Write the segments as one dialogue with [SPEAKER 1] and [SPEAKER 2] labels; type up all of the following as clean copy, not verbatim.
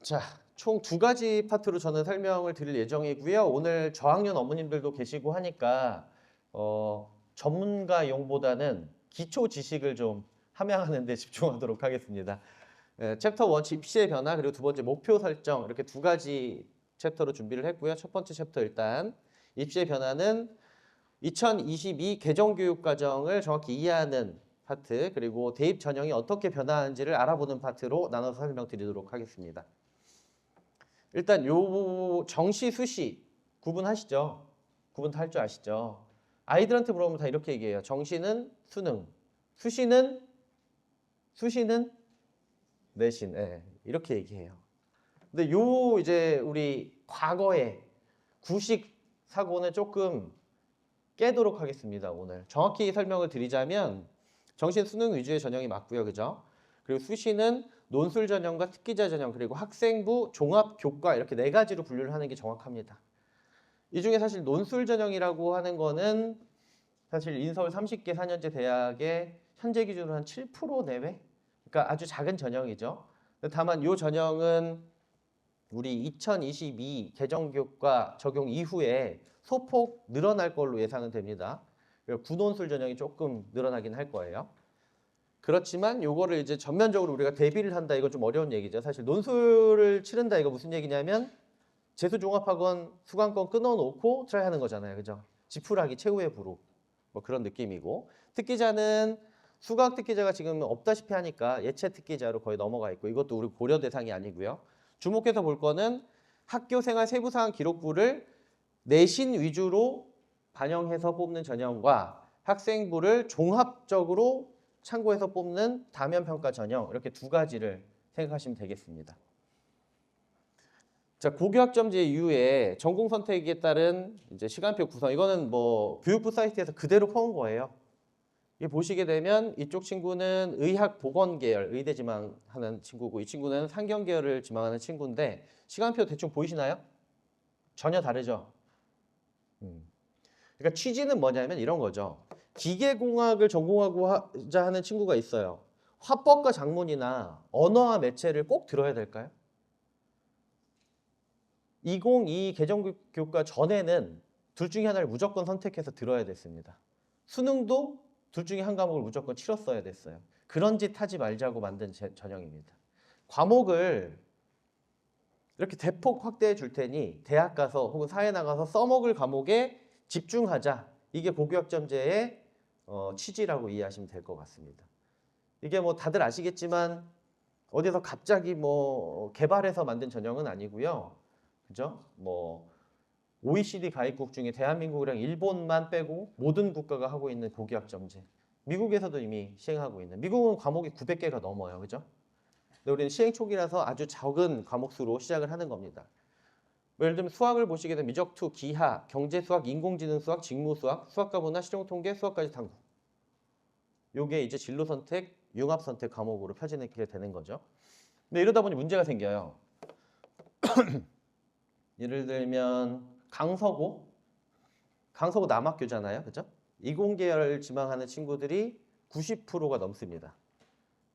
[SPEAKER 1] 자, 총 두 가지 파트로 저는 설명을 드릴 예정이고요. 오늘 저학년 어머님들도 계시고 하니까 전문가용보다는 기초 지식을 좀 함양하는 데 집중하도록 하겠습니다. 챕터 1 입시의 변화, 그리고 두 번째 목표 설정, 이렇게 두 가지 챕터로 준비를 했고요. 첫 번째 챕터 일단 입시의 변화는 2022 개정교육과정을 정확히 이해하는 파트, 그리고 대입 전형이 어떻게 변화하는지를 알아보는 파트로 나눠서 설명드리도록 하겠습니다. 일단 요 정시, 수시 구분하시죠? 구분 다 할 줄 아시죠? 아이들한테 물어보면 다 이렇게 얘기해요. 정시는 수능, 수시는 내신, 이렇게 얘기해요. 근데 요 이제 우리 과거의 구식 사고는 조금 깨도록 하겠습니다. 오늘 정확히 설명을 드리자면 정시 수능 위주의 전형이 맞고요, 그죠? 그리고 수시는 논술 전형과 특기자 전형, 그리고 학생부 종합 교과, 이렇게 네 가지로 분류를 하는 게 정확합니다. 이 중에 사실 논술 전형이라고 하는 거는 사실 인서울 30개 4년제 대학의 현재 기준으로 한 7% 내외? 그러니까 아주 작은 전형이죠. 다만 이 전형은 우리 2022 개정교과 적용 이후에 소폭 늘어날 걸로 예상은 됩니다. 구논술 전형이 조금 늘어나긴 할 거예요. 그렇지만 요거를 이제 전면적으로 우리가 대비를 한다, 이거 좀 어려운 얘기죠. 사실 논술을 치른다, 이거 무슨 얘기냐면 재수종합학원 수강권 끊어놓고 트라이 하는 거잖아요, 그죠? 지푸라기 최후의 부록, 뭐 그런 느낌이고, 특기자는 수강 특기자가 지금 없다시피 하니까 예체 특기자로 거의 넘어가 있고, 이것도 우리 고려 대상이 아니고요. 주목해서 볼 거는 학교생활 세부사항 기록부를 내신 위주로 반영해서 뽑는 전형과 학생부를 종합적으로 참고해서 뽑는 다면평가 전형, 이렇게 두 가지를 생각하시면 되겠습니다. 자, 고교학점제 이후에 전공 선택에 따른 이제 시간표 구성, 이거는 뭐 교육부 사이트에서 그대로 퍼온 거예요. 이게 보시게 되면 이쪽 친구는 의학 보건 계열, 의대 지망하는 친구고, 이 친구는 상경 계열을 지망하는 친구인데 시간표 대충 보이시나요? 전혀 다르죠. 그러니까 취지는 뭐냐면 이런 거죠. 기계공학을 전공하고자 하는 친구가 있어요. 화법과 작문이나 언어와 매체를 꼭 들어야 될까요? 2022 개정교과 전에는 둘 중에 하나를 무조건 선택해서 들어야 됐습니다. 수능도 둘 중에 한 과목을 무조건 치렀어야 됐어요. 그런 짓 하지 말자고 만든 전형입니다. 과목을 이렇게 대폭 확대해 줄 테니 대학 가서 혹은 사회 나가서 써먹을 과목에 집중하자. 이게 고교학점제의 취지라고 이해하시면 될 것 같습니다. 이게 뭐 다들 아시겠지만 어디서 갑자기 뭐 개발해서 만든 전형은 아니고요. 그죠? 뭐 OECD 가입국 중에 대한민국이랑 일본만 빼고 모든 국가가 하고 있는 고교학점제. 미국에서도 이미 시행하고 있는. 미국은 과목이 900개가 넘어요. 그죠? 근데 우리는 시행 초기라서 아주 적은 과목 수로 시작을 하는 겁니다. 예를 들면 수학을 보시게 되면 미적투, 기하, 경제수학, 인공지능수학, 직무수학, 수학과 문화, 실용통계, 수학까지 탐구. 요게 이제 진로선택, 융합선택 과목으로 펴지게 되는 거죠. 근데 이러다 보니 문제가 생겨요. 예를 들면 강서구 남학교잖아요, 그죠? 이공계열 지망하는 친구들이 90%가 넘습니다.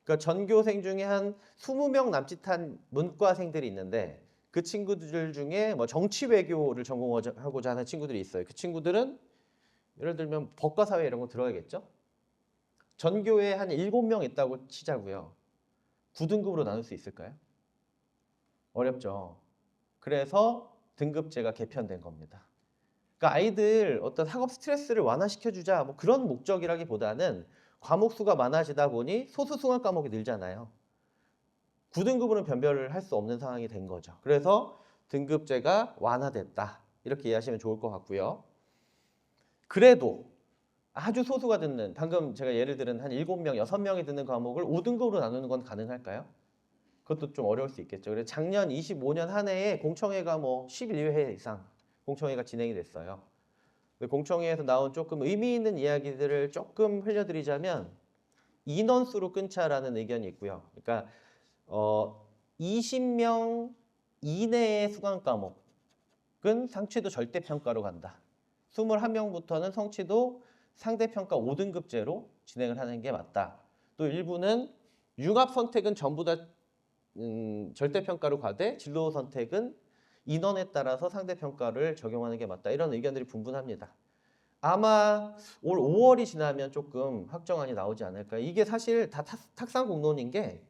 [SPEAKER 1] 그러니까 전교생 중에 한 20명 남짓한 문과생들이 있는데 그 친구들 중에 뭐 정치 외교를 전공하고자 하는 친구들이 있어요. 그 친구들은 예를 들면 법과 사회 이런 거 들어야겠죠? 전교에 한 7명 있다고 치자고요. 9등급으로 나눌 수 있을까요? 어렵죠. 그래서 등급제가 개편된 겁니다. 그러니까 아이들 어떤 학업 스트레스를 완화시켜주자 뭐 그런 목적이라기보다는 과목 수가 많아지다 보니 소수 수강 과목이 늘잖아요. 9등급으로는 변별을 할 수 없는 상황이 된 거죠. 그래서 등급제가 완화됐다. 이렇게 이해하시면 좋을 것 같고요. 그래도 아주 소수가 듣는, 방금 제가 예를 들은 한 7명, 6명이 듣는 과목을 5등급으로 나누는 건 가능할까요? 그것도 좀 어려울 수 있겠죠. 그래서 작년 25년 한 해에 공청회가 뭐 11회 이상 공청회가 진행이 됐어요. 공청회에서 나온 조금 의미 있는 이야기들을 조금 흘려드리자면 인원수로 끊자라는 의견이 있고요. 그러니까 20명 이내의 수강 과목은 상취도 절대평가로 간다. 21명부터는 성취도 상대평가 5등급제로 진행을 하는 게 맞다. 또 일부는 융합선택은 전부 다 절대평가로 가되 진로 선택은 인원에 따라서 상대평가를 적용하는 게 맞다. 이런 의견들이 분분합니다. 아마 올 5월이 지나면 조금 확정안이 나오지 않을까. 이게 사실 다 탁상 공론인 게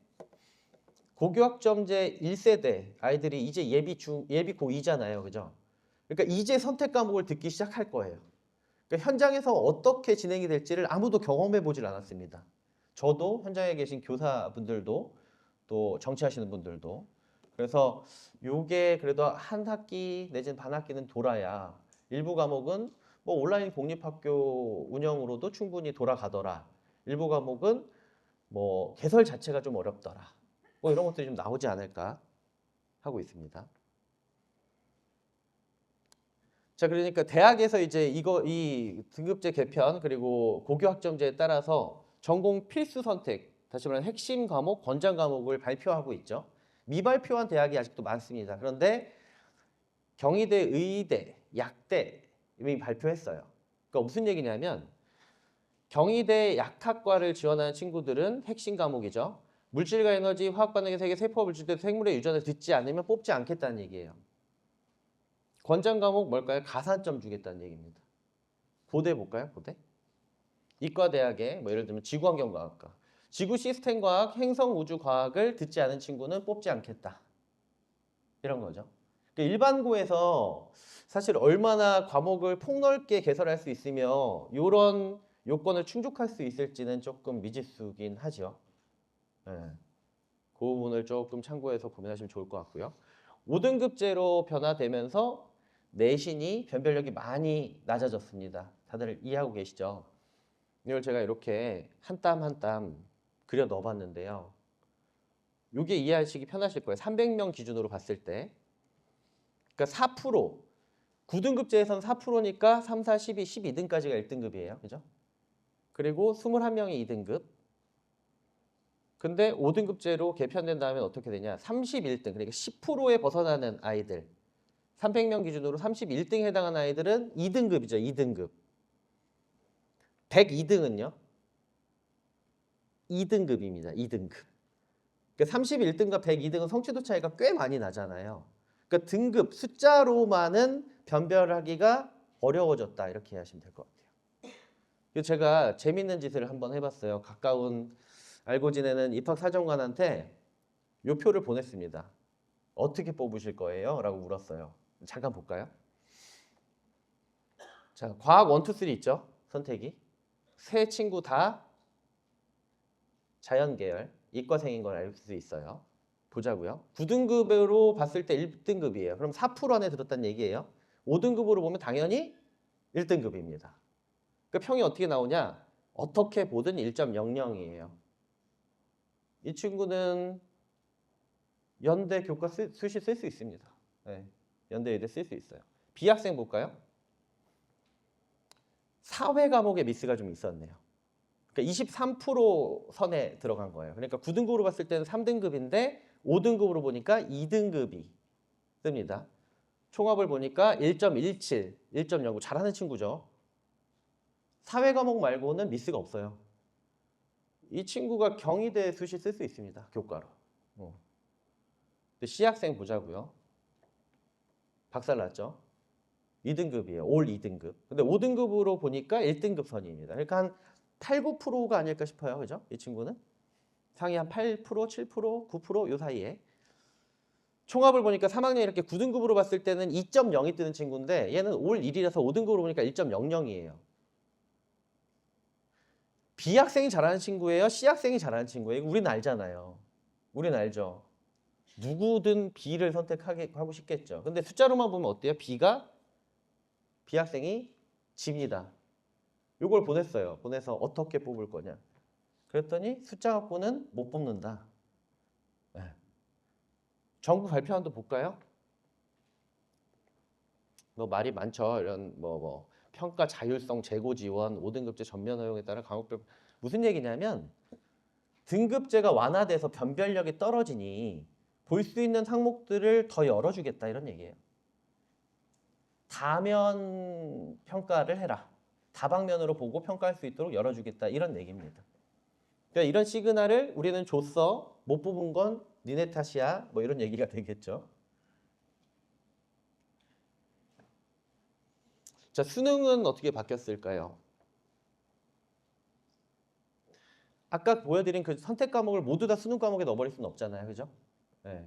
[SPEAKER 1] 고교학점제 1세대 아이들이 이제 예비 고2잖아요. 그죠? 그러니까 이제 선택 과목을 듣기 시작할 거예요. 그러니까 현장에서 어떻게 진행이 될지를 아무도 경험해 보질 않았습니다. 저도 현장에 계신 교사분들도 또 정치하시는 분들도. 그래서 요게 그래도 한 학기 내지는 반 학기는 돌아야 일부 과목은 뭐 온라인 공립학교 운영으로도 충분히 돌아가더라. 일부 과목은 뭐 개설 자체가 좀 어렵더라. 뭐 이런 것들이 좀 나오지 않을까 하고 있습니다. 자, 그러니까 대학에서 이제 이 등급제 개편 그리고 고교 학점제에 따라서 전공 필수 선택, 다시 말하면 핵심 과목, 권장 과목을 발표하고 있죠. 미발표한 대학이 아직도 많습니다. 그런데 경희대, 의대, 약대 이미 발표했어요. 그러니까 무슨 얘기냐면 경희대 약학과를 지원하는 친구들은 핵심 과목이죠. 물질과 에너지, 화학 반응의 세계, 세포와 물질대, 생물의 유전을 듣지 않으면 뽑지 않겠다는 얘기예요. 권장 과목 뭘까요? 가산점 주겠다는 얘기입니다. 고대 볼까요? 고대? 이과대학에 뭐 예를 들면 지구환경과학과, 지구 시스템과학, 행성우주과학을 듣지 않은 친구는 뽑지 않겠다. 이런 거죠. 그러니까 일반고에서 사실 얼마나 과목을 폭넓게 개설할 수 있으며 이런 요건을 충족할 수 있을지는 조금 미지수긴 하죠. 네. 그 부분을 조금 참고해서 고민하시면 좋을 것 같고요. 5등급제로 변화되면서 내신이 변별력이 많이 낮아졌습니다. 다들 이해하고 계시죠? 이걸 제가 이렇게 한 땀 한 땀 그려 넣어봤는데요. 이게 이해하시기 편하실 거예요. 300명 기준으로 봤을 때. 그러니까 4%, 9등급제에서는 4%니까 3, 4, 12, 12등까지가 1등급이에요. 그죠? 그리고 21명이 2등급. 근데 5등급제로 개편된 다음에 어떻게 되냐? 31등, 그러니까 10%에 벗어나는 아이들. 300명 기준으로 31등에 해당하는 아이들은 2등급이죠. 2등급. 102등은요? 2등급입니다. 2등급. 그러니까 31등과 102등은 성취도 차이가 꽤 많이 나잖아요. 그러니까 등급, 숫자로만은 변별하기가 어려워졌다. 이렇게 이해하시면 될 것 같아요. 제가 재밌는 짓을 한번 해봤어요. 가까운 알고 지내는 입학사정관한테 요 표를 보냈습니다. 어떻게 뽑으실 거예요? 라고 물었어요. 잠깐 볼까요? 자, 과학 1, 2, 3 있죠? 선택이. 세 친구 다 자연계열, 이과생인 걸 알 수 있어요. 보자고요. 9등급으로 봤을 때 1등급이에요. 그럼 4% 안에 들었다는 얘기예요. 5등급으로 보면 당연히 1등급입니다. 그 평이 어떻게 나오냐? 어떻게 보든 1.00이에요. 이 친구는 연대 교과 수시 쓸 수 있습니다. 네, 연대 의대 쓸 수 있어요. B학생 볼까요? 사회 과목에 미스가 좀 있었네요. 그러니까 23% 선에 들어간 거예요. 그러니까 9등급으로 봤을 때는 3등급인데 5등급으로 보니까 2등급이 뜹니다. 총합을 보니까 1.17, 1.09 잘하는 친구죠. 사회 과목 말고는 미스가 없어요. 이 친구가 경희대 수시 쓸 수 있습니다. 교과로. C학생 보자고요. 박살났죠. 2등급이에요. 올 2등급. 근데 5등급으로 보니까 1등급 선입니다. 그러니까 한 8, 9%가 아닐까 싶어요. 그죠? 이 친구는. 상위 한 8%, 7%, 9%? 요 사이에. 총합을 보니까 3학년 이렇게 9등급으로 봤을 때는 2.0이 뜨는 친구인데 얘는 올 1이라서 5등급으로 보니까 1.00이에요. B학생이 잘하는 친구예요? C학생이 잘하는 친구예요? 우리는 알잖아요. 우리는 알죠. 누구든 B를 선택하고 싶겠죠. 근데 숫자로만 보면 어때요? B학생이 집니다. 요걸 보냈어요. 보내서 어떻게 뽑을 거냐. 그랬더니 숫자 갖고는 못 뽑는다. 네. 정부 발표안도 볼까요? 뭐 말이 많죠. 이런 뭐 평가 자율성 재고 지원, 5등급제 전면 허용에 따라 과목별 무슨 얘기냐면 등급제가 완화돼서 변별력이 떨어지니 볼 수 있는 항목들을 더 열어주겠다 이런 얘기예요. 다면 평가를 해라. 다방면으로 보고 평가할 수 있도록 열어주겠다 이런 얘기입니다. 그러니까 이런 시그널을 우리는 줬어. 못 뽑은 건 니네 탓이야 뭐 이런 얘기가 되겠죠. 자, 수능은 어떻게 바뀌었을까요? 아까 보여드린 그 선택 과목을 모두 다 수능 과목에 넣어버릴 수는 없잖아요. 그죠? 네.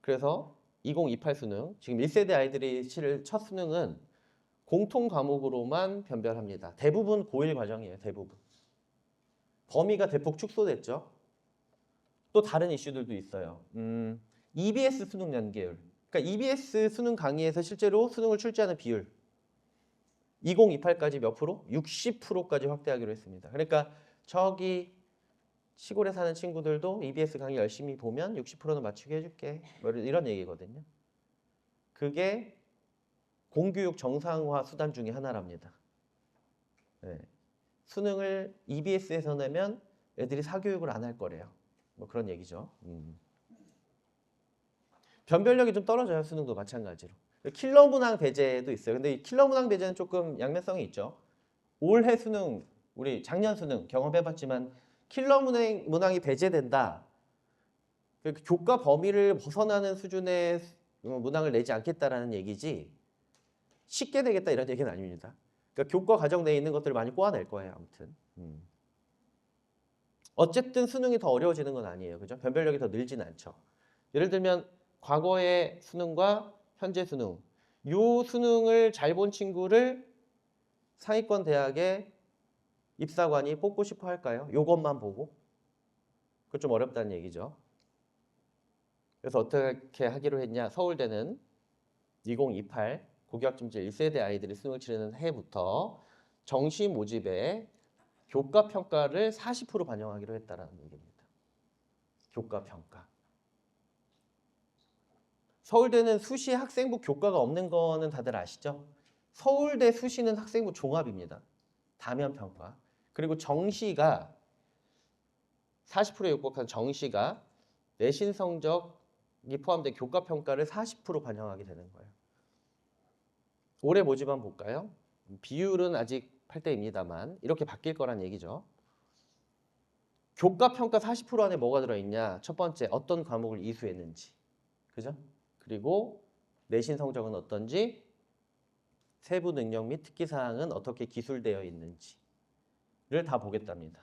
[SPEAKER 1] 그래서 2028 수능, 지금 1세대 아이들이 치를 첫 수능은 공통 과목으로만 변별합니다. 대부분 고1 과정이에요. 대부분. 범위가 대폭 축소됐죠. 또 다른 이슈들도 있어요. EBS 수능 연계율. 그러니까 EBS 수능 강의에서 실제로 수능을 출제하는 비율. 2028까지 몇 프로? 60%까지 확대하기로 했습니다. 그러니까 저기 시골에 사는 친구들도 EBS 강의 열심히 보면 60%는 맞추게 해줄게. 뭐 이런 얘기거든요. 그게 공교육 정상화 수단 중에 하나랍니다. 네. 수능을 EBS에서 내면 애들이 사교육을 안 할 거래요. 뭐 그런 얘기죠. 변별력이 좀 떨어져요. 수능도 마찬가지로. 킬러 문항 배제도 있어요. 근데 이 킬러 문항 배제는 조금 양면성이 있죠. 올해 수능, 우리 작년 수능 경험해봤지만 킬러 문항이 배제된다. 교과 범위를 벗어나는 수준의 문항을 내지 않겠다라는 얘기지 쉽게 되겠다 이런 얘기는 아닙니다. 그러니까 교과 과정 내에 있는 것들을 많이 꼬아낼 거예요. 아무튼. 어쨌든 수능이 더 어려워지는 건 아니에요. 그죠? 변별력이 더 늘진 않죠. 예를 들면 과거의 수능과 현재 수능. 요 수능을 잘 본 친구를 상위권 대학의 입사관이 뽑고 싶어 할까요? 요것만 보고? 그거 좀 어렵다는 얘기죠. 그래서 어떻게 하기로 했냐? 서울대는 2028 고교학점제 1세대 아이들이 수능을 치르는 해부터 정시 모집에 교과 평가를 40% 반영하기로 했다라는 얘기입니다. 교과 평가. 서울대는 수시 학생부 교과가 없는 거는 다들 아시죠? 서울대 수시는 학생부 종합입니다. 다면 평가. 그리고 정시가 40%에 육박한 정시가 내신 성적이 포함된 교과 평가를 40% 반영하게 되는 거예요. 올해 모집만 볼까요? 비율은 아직 8대입니다만 이렇게 바뀔 거란 얘기죠. 교과 평가 40% 안에 뭐가 들어있냐? 첫 번째, 어떤 과목을 이수했는지. 그죠? 그리고 내신 성적은 어떤지, 세부 능력 및 특기 사항은 어떻게 기술되어 있는지를 다 보겠답니다.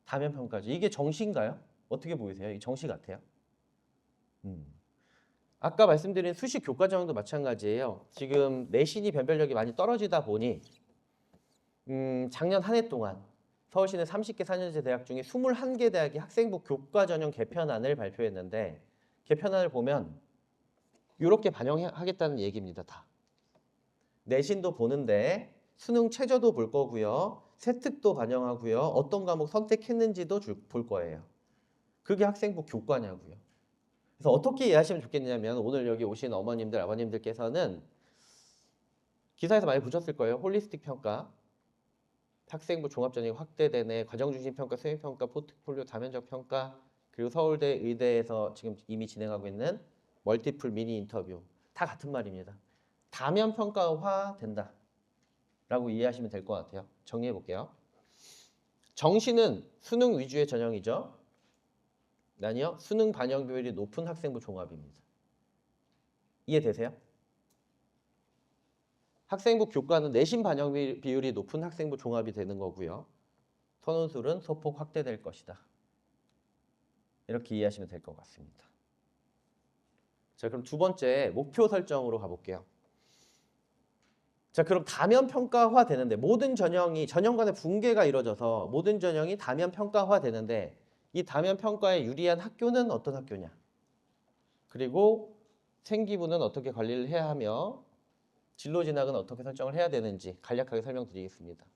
[SPEAKER 1] 다면 평가죠. 이게 정시인가요? 어떻게 보이세요? 이게 정시 같아요? 아까 말씀드린 수시 교과 전형도 마찬가지예요. 지금 내신이 변별력이 많이 떨어지다 보니 작년 한 해 동안 서울시는 30개 4년제 대학 중에 21개 대학이 학생부 교과 전형 개편안을 발표했는데 개편안을 보면 이렇게 반영하겠다는 얘기입니다. 다. 내신도 보는데 수능 최저도 볼 거고요. 세특도 반영하고요. 어떤 과목 선택했는지도 볼 거예요. 그게 학생부 교과냐고요. 그래서 어떻게 이해하시면 좋겠냐면 오늘 여기 오신 어머님들, 아버님들께서는 기사에서 많이 보셨을 거예요. 홀리스틱 평가, 학생부 종합전형이 확대되네, 과정중심 평가, 수행평가, 포트폴리오 다면적 평가, 그리고 서울대, 의대에서 지금 이미 진행하고 있는 멀티플 미니 인터뷰 다 같은 말입니다. 다면 평가화 된다 라고 이해하시면 될 것 같아요. 정리해 볼게요. 정시는 수능 위주의 전형이죠. 아니요, 수능 반영 비율이 높은 학생부 종합입니다. 이해되세요? 학생부 교과는 내신 반영 비율이 높은 학생부 종합이 되는 거고요. 선원술은 소폭 확대될 것이다. 이렇게 이해하시면 될 것 같습니다. 자, 그럼 두 번째 목표 설정으로 가볼게요. 자, 그럼 다면 평가화 되는데 모든 전형 간의 붕괴가 이루어져서 모든 전형이 다면 평가화 되는데 이 다면 평가에 유리한 학교는 어떤 학교냐? 그리고 생기부는 어떻게 관리를 해야 하며 진로 진학은 어떻게 설정을 해야 되는지 간략하게 설명드리겠습니다.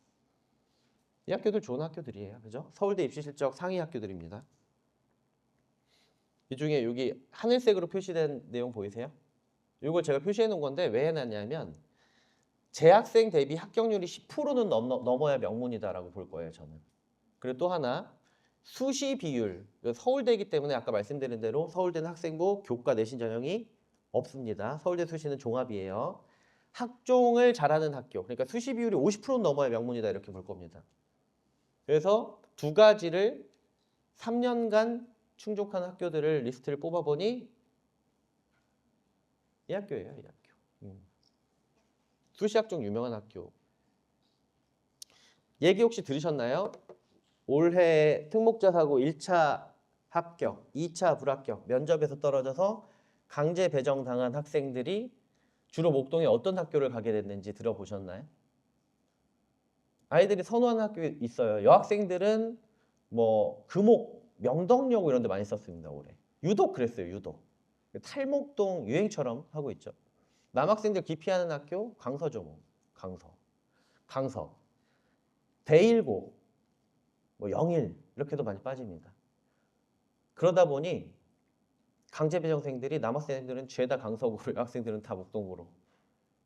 [SPEAKER 1] 이 학교들 좋은 학교들이에요. 그죠? 서울대 입시 실적 상위 학교들입니다. 이 중에 여기 하늘색으로 표시된 내용 보이세요? 이걸 제가 표시해 놓은 건데 왜 해놨냐면 재학생 대비 합격률이 10%는 넘어야 명문이다라고 볼 거예요, 저는. 그리고 또 하나, 수시 비율. 서울대이기 때문에 아까 말씀드린 대로 서울대는 학생부 교과 내신 전형이 없습니다. 서울대 수시는 종합이에요. 학종을 잘하는 학교. 그러니까 수시 비율이 50%는 넘어야 명문이다 이렇게 볼 겁니다. 그래서 두 가지를 3년간 충족한 학교들을 리스트를 뽑아보니 이 학교예요, 이 학교. 수시학 중 유명한 학교. 얘기 혹시 들으셨나요? 올해 특목자 사고 1차 합격, 2차 불합격, 면접에서 떨어져서 강제 배정당한 학생들이 주로 목동에 어떤 학교를 가게 됐는지 들어보셨나요? 아이들이 선호하는 학교 있어요. 여학생들은 뭐 금옥, 명덕여고 이런 데 많이 썼습니다, 올해. 유독 그랬어요, 유독. 탈목동 유행처럼 하고 있죠. 남학생들 기피하는 학교 강서죠, 뭐. 강서. 대일고, 뭐 영일 이렇게도 많이 빠집니다. 그러다 보니 강제 배정생들이 남학생들은 죄다 강서구로, 여학생들은 다 목동구로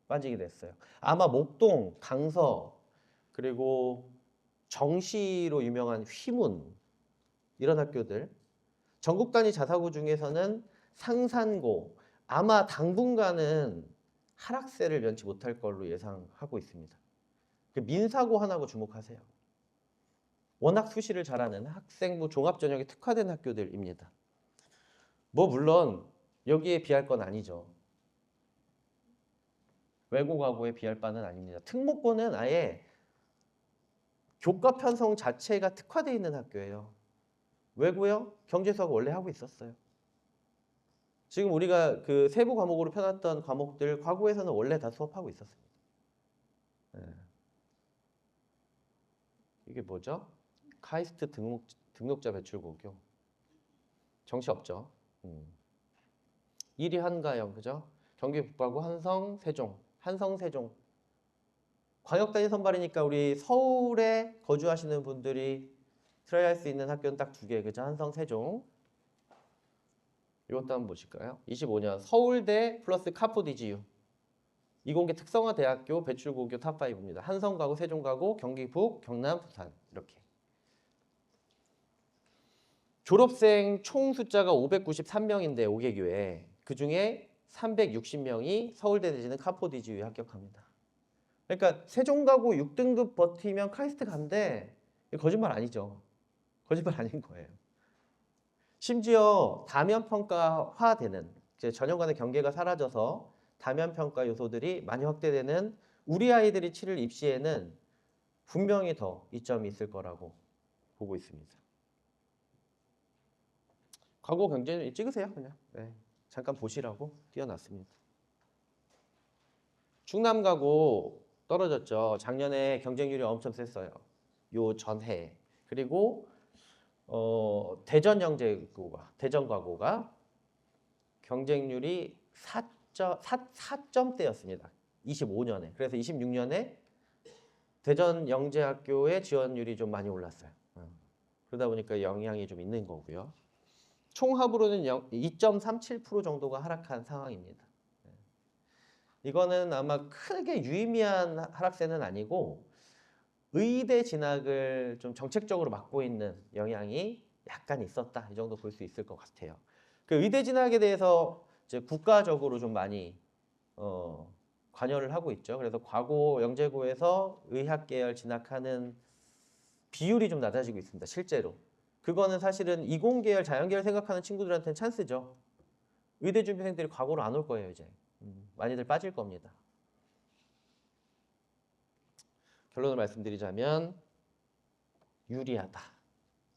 [SPEAKER 1] 빠지게 됐어요. 아마 목동, 강서, 그리고 정시로 유명한 휘문 이런 학교들, 전국 단위 자사고 중에서는 상산고, 아마 당분간은 하락세를 면치 못할 걸로 예상하고 있습니다. 민사고 하나고 주목하세요. 워낙 수시를 잘하는 학생부 종합전형에 특화된 학교들입니다. 뭐 물론 여기에 비할 건 아니죠. 외고가고에 비할 바는 아닙니다. 특목고는 아예 교과 편성 자체가 특화되어 있는 학교예요. 왜고요? 경제 수학 원래 하고 있었어요. 지금 우리가 그 세부 과목으로 펴놨던 과목들 과거에서는 원래 다 수업하고 있었습니다. 네. 이게 뭐죠? 카이스트 등록자 배출고교. 정시 없죠. 1위 한가영, 그죠? 경기북부하고 한성, 세종. 광역단위 선발이니까 우리 서울에 거주하시는 분들이 트라이할 수 있는 학교는 딱 2개, 그죠? 한성, 세종. 이것도 한번 보실까요? 25년 서울대 플러스 카포디지유. 이공계 특성화 대학교 배출고교 탑5입니다. 한성 가고, 세종 가고, 경기 북, 경남, 부산 이렇게. 졸업생 총 숫자가 593명인데 5개교에 그 중에 360명이 서울대 내지는 카포디지유에 합격합니다. 그러니까 세종 가고 6등급 버티면 카이스트 간대. 거짓말 아니죠. 거짓말 아닌 거예요. 심지어 다면평가화되는, 이제 전형간의 경계가 사라져서 다면평가 요소들이 많이 확대되는 우리 아이들이 치를 입시에는 분명히 더 이점이 있을 거라고 보고 있습니다. 과거 경쟁률 찍으세요, 그냥. 네, 잠깐 보시라고 띄워놨습니다. 충남 가고 떨어졌죠. 작년에 경쟁률이 엄청 셌어요. 요 전해. 그리고 대전과고가 경쟁률이 4점대였습니다. 25년에. 그래서 26년에 대전영재학교의 지원율이 좀 많이 올랐어요. 그러다 보니까 영향이 좀 있는 거고요. 총합으로는 2.37% 정도가 하락한 상황입니다. 이거는 아마 크게 유의미한 하락세는 아니고 의대 진학을 좀 정책적으로 막고 있는 영향이 약간 있었다. 이 정도 볼 수 있을 것 같아요. 그 의대 진학에 대해서 이제 국가적으로 좀 많이 관여를 하고 있죠. 그래서 과고 영재고에서 의학 계열 진학하는 비율이 좀 낮아지고 있습니다. 실제로. 그거는 사실은 이공계열, 자연계열 생각하는 친구들한테는 찬스죠. 의대 준비생들이 과고로 안 올 거예요, 이제. 많이들 빠질 겁니다. 결론을 말씀드리자면 유리하다.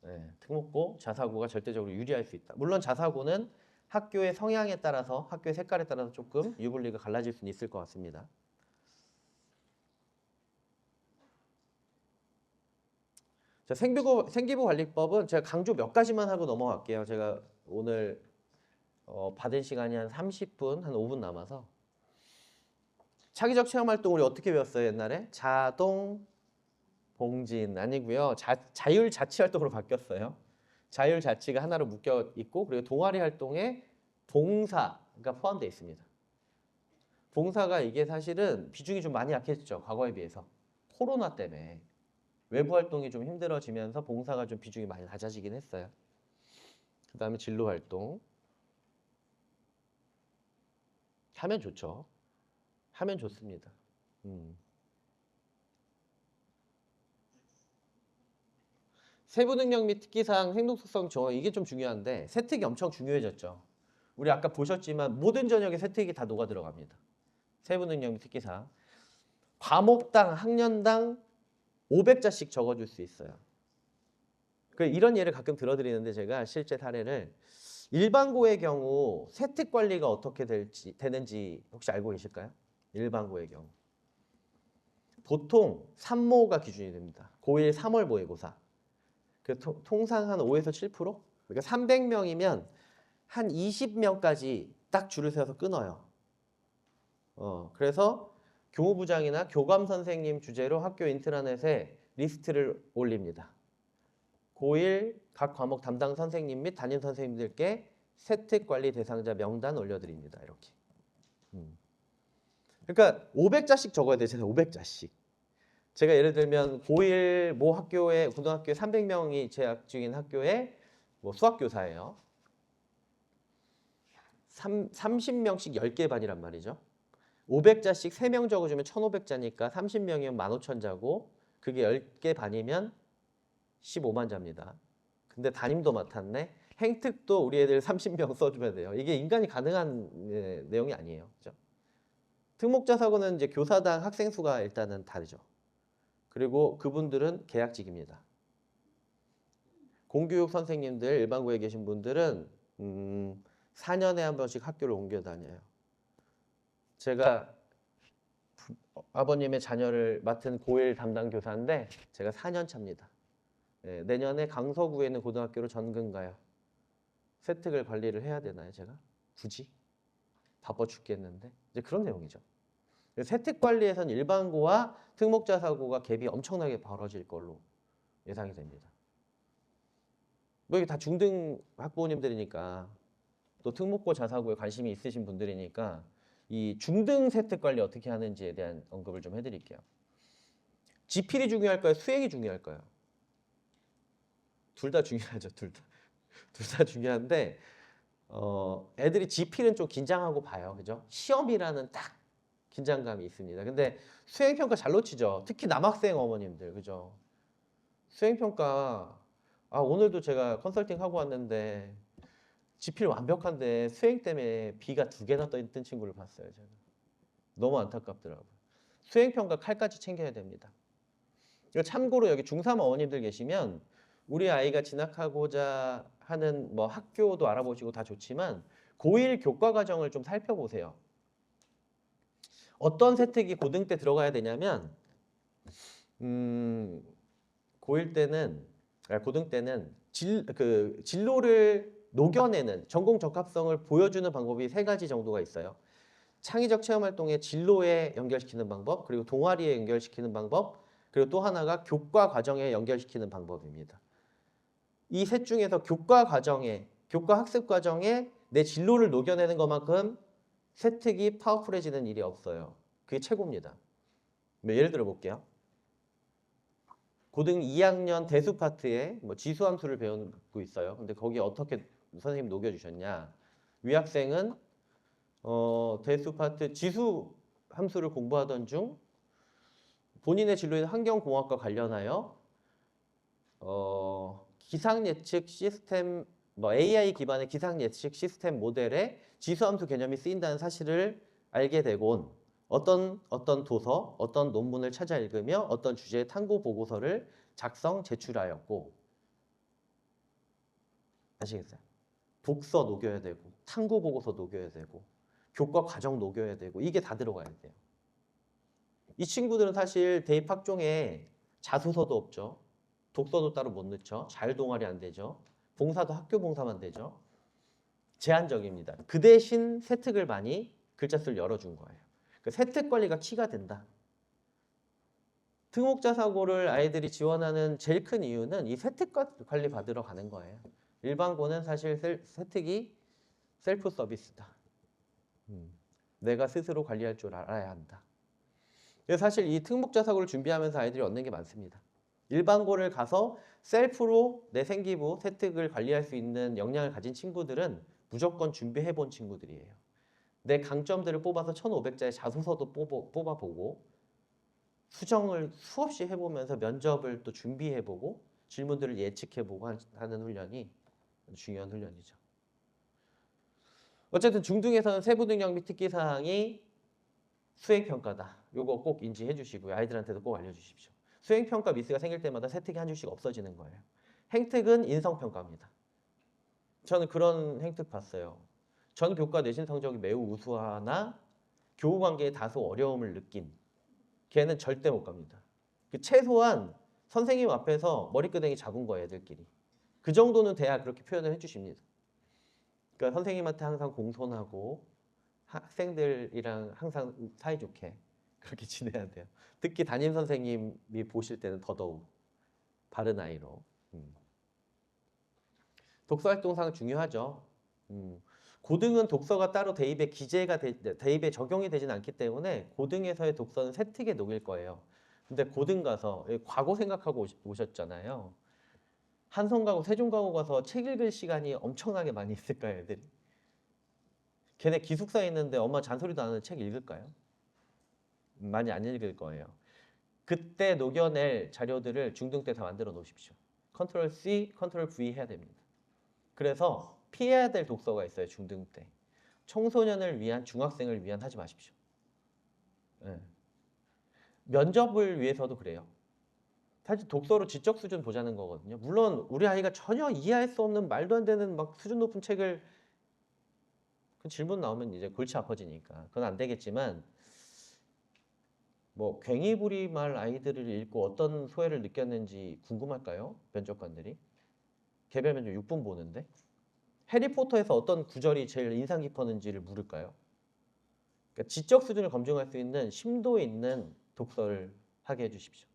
[SPEAKER 1] 네, 특목고, 자사고가 절대적으로 유리할 수 있다. 물론 자사고는 학교의 성향에 따라서, 학교의 색깔에 따라서 조금 유불리가 갈라질 수는 있을 것 같습니다. 자, 생기부관리법은 제가 강조 몇 가지만 하고 넘어갈게요. 제가 오늘 받은 시간이 한 30분, 한 5분 남아서. 차기적 체험활동 우리 어떻게 배웠어요, 옛날에? 자동 봉진 아니고요. 자율자치활동으로 바뀌었어요. 자율자치가 하나로 묶여 있고, 그리고 동아리 활동에 봉사가 포함되어 있습니다. 봉사가 이게 사실은 비중이 좀 많이 약해졌죠, 과거에 비해서. 코로나 때문에 외부 활동이 좀 힘들어지면서 봉사가 좀 비중이 많이 낮아지긴 했어요. 그 다음에 진로 활동. 하면 좋죠. 하면 좋습니다. 세부 능력 및 특기사항 행동 속성 정화 이게 좀 중요한데 세특이 엄청 중요해졌죠. 우리 아까 보셨지만 모든 전형에 세특이 다 녹아 들어갑니다. 세부 능력 및 특기사항. 과목당 학년당 500자씩 적어줄 수 있어요. 이런 예를 가끔 들어드리는데 제가 실제 사례를 일반고의 경우 세특 관리가 어떻게 되는지 혹시 알고 계실까요? 일반고의 경우 보통 3모가 기준이 됩니다. 고1 3월 모의고사. 통상 한 5에서 7%? 그러니까 300명이면 한 20명까지 딱 줄을 세워서 끊어요. 그래서 교무부장이나 교감 선생님 주재로 학교 인트라넷에 리스트를 올립니다. 고1 각 과목 담당 선생님 및 담임 선생님들께 세특 관리 대상자 명단 올려드립니다. 이렇게. 그러니까 500자씩 적어야 되잖아요. 500자씩. 제가 예를 들면 고1 모 학교에 고등학교에 300명이 재학 중인 학교에 뭐 수학교사예요. 30명씩 10개 반이란 말이죠. 500자씩 3명 적어주면 1,500자니까 30명이면 15,000자고 그게 10개 반이면 15만 자입니다. 근데 담임도 맡았네. 행특도 우리 애들 30명 써주면 돼요. 이게 인간이 가능한 내용이 아니에요. 그죠? 특목자 사고는 이제 교사당 학생 수가 일단은 다르죠. 그리고 그분들은 계약직입니다. 공교육 선생님들 일반고에 계신 분들은 4년에 한 번씩 학교를 옮겨 다녀요. 제가 아버님의 자녀를 맡은 고1 담당 교사인데 제가 4년 차입니다. 네, 내년에 강서구에 있는 고등학교로 전근 가요. 세특을 관리를 해야 되나요, 제가? 굳이? 바빠 죽겠는데? 이제 그런 내용이죠. 세특 관리에선 일반고와 특목자 사고가 갭이 엄청나게 벌어질 걸로 예상이 됩니다. 뭐 이게 다 중등 학부모님들이니까 또 특목고 자사고에 관심이 있으신 분들이니까 이 중등 세특 관리 어떻게 하는지에 대한 언급을 좀 해드릴게요. 지필이 중요할까요? 수행이 중요할까요? 둘 다 중요하죠. 둘 다 중요한데 애들이 지필은 좀 긴장하고 봐요. 그죠? 시험이라는 딱 긴장감이 있습니다. 근데 수행평가 잘 놓치죠. 특히 남학생 어머님들. 그죠? 수행평가 오늘도 제가 컨설팅 하고 왔는데 지필 완벽한데 수행 때문에 B가 2개나 뜬 친구를 봤어요. 제가. 너무 안타깝더라고요. 수행평가 칼까지 챙겨야 됩니다. 참고로 여기 중3 어머님들 계시면 우리 아이가 진학하고자 하는 뭐 학교도 알아보시고 다 좋지만 고1 교과 과정을 좀 살펴보세요. 어떤 세특이 고등 때 들어가야 되냐면 고등 때는 진로를 녹여내는 전공 적합성을 보여주는 방법이 3가지 정도가 있어요. 창의적 체험 활동에 진로에 연결시키는 방법, 그리고 동아리에 연결시키는 방법, 그리고 또 하나가 교과 과정에 연결시키는 방법입니다. 이 셋 중에서 교과 학습 과정에 내 진로를 녹여내는 것만큼 세특이 파워풀해지는 일이 없어요. 그게 최고입니다. 예를 들어 볼게요. 고등 2학년 대수 파트에 뭐 지수함수를 배우고 있어요. 근데 거기에 어떻게 선생님이 녹여주셨냐. 위 학생은 대수 파트 지수 함수를 공부하던 중 본인의 진로인 환경공학과 관련하여 기상 예측 시스템 AI 기반의 기상 예측 시스템 모델에 지수함수 개념이 쓰인다는 사실을 알게 되곤 어떤 도서, 어떤 논문을 찾아 읽으며 어떤 주제의 탐구 보고서를 작성, 제출하였고 아시겠어요? 독서 녹여야 되고 탐구 보고서 녹여야 되고 교과 과정 녹여야 되고 이게 다 들어가야 돼요. 이 친구들은 사실 대입 학종에 자소서도 없죠. 독서도 따로 못 넣죠. 자율동아리 안 되죠. 봉사도 학교 봉사만 되죠. 제한적입니다. 그 대신 세특을 많이 글자 수를 열어준 거예요. 그 세특 관리가 키가 된다. 특목자 사고를 아이들이 지원하는 제일 큰 이유는 이 세특 관리 받으러 가는 거예요. 일반고는 사실 세특이 셀프 서비스다. 내가 스스로 관리할 줄 알아야 한다. 그래서 사실 이 특목자 사고를 준비하면서 아이들이 얻는 게 많습니다. 일반고를 가서 셀프로 내 생기부, 세특을 관리할 수 있는 역량을 가진 친구들은 무조건 준비해 본 친구들이에요. 내 강점들을 뽑아서 1,500자의 자소서도 뽑아보고 수정을 수없이 해보면서 면접을 또 준비해보고 질문들을 예측해보고 하는 훈련이 중요한 훈련이죠. 어쨌든 중등에서는 세부 능력 및 특기사항이 수행평가다. 요거 꼭 인지해 주시고요. 아이들한테도 꼭 알려주십시오. 수행평가 미스가 생길 때마다 세특이 한 줄씩 없어지는 거예요. 행특은 인성평가입니다. 저는 그런 행특 봤어요. 전 교과 내신 성적이 매우 우수하나 교우 관계에 다소 어려움을 느낀 걔는 절대 못 갑니다. 최소한 선생님 앞에서 머리끄댕이 잡은 거예요, 애들끼리. 그 정도는 돼야 그렇게 표현을 해주십니다. 그러니까 선생님한테 항상 공손하고 학생들이랑 항상 사이좋게 그렇게 지내야 돼요. 특히 담임 선생님이 보실 때는 더더욱 바른 아이로. 독서 활동상 중요하죠. 고등은 독서가 따로 대입에 대입에 적용이 되진 않기 때문에 고등에서의 독서는 세특에 녹일 거예요. 근데 고등 가서 과거 생각하고 오셨잖아요. 한성 가고 세종 가고 가서 책 읽을 시간이 엄청나게 많이 있을까요, 애들이? 걔네 기숙사에 있는데 엄마 잔소리도 안 하는 책 읽을까요? 많이 안 읽을 거예요. 그때 녹여낼 자료들을 중등 때 다 만들어 놓으십시오. 컨트롤 C, 컨트롤 V 해야 됩니다. 그래서 피해야 될 독서가 있어요, 중등 때. 청소년을 위한, 중학생을 위한 하지 마십시오. 네. 면접을 위해서도 그래요. 사실 독서로 지적 수준 보자는 거거든요. 물론 우리 아이가 전혀 이해할 수 없는 말도 안 되는 막 수준 높은 책을 그 질문 나오면 이제 골치 아파지니까 그건 안 되겠지만 뭐 괭이부리말 아이들을 읽고 어떤 소외를 느꼈는지 궁금할까요? 면접관들이. 개별 면접 6분 보는데 해리포터에서 어떤 구절이 제일 인상 깊었는지를 물을까요? 그러니까 지적 수준을 검증할 수 있는 심도 있는 독서를 하게 해주십시오.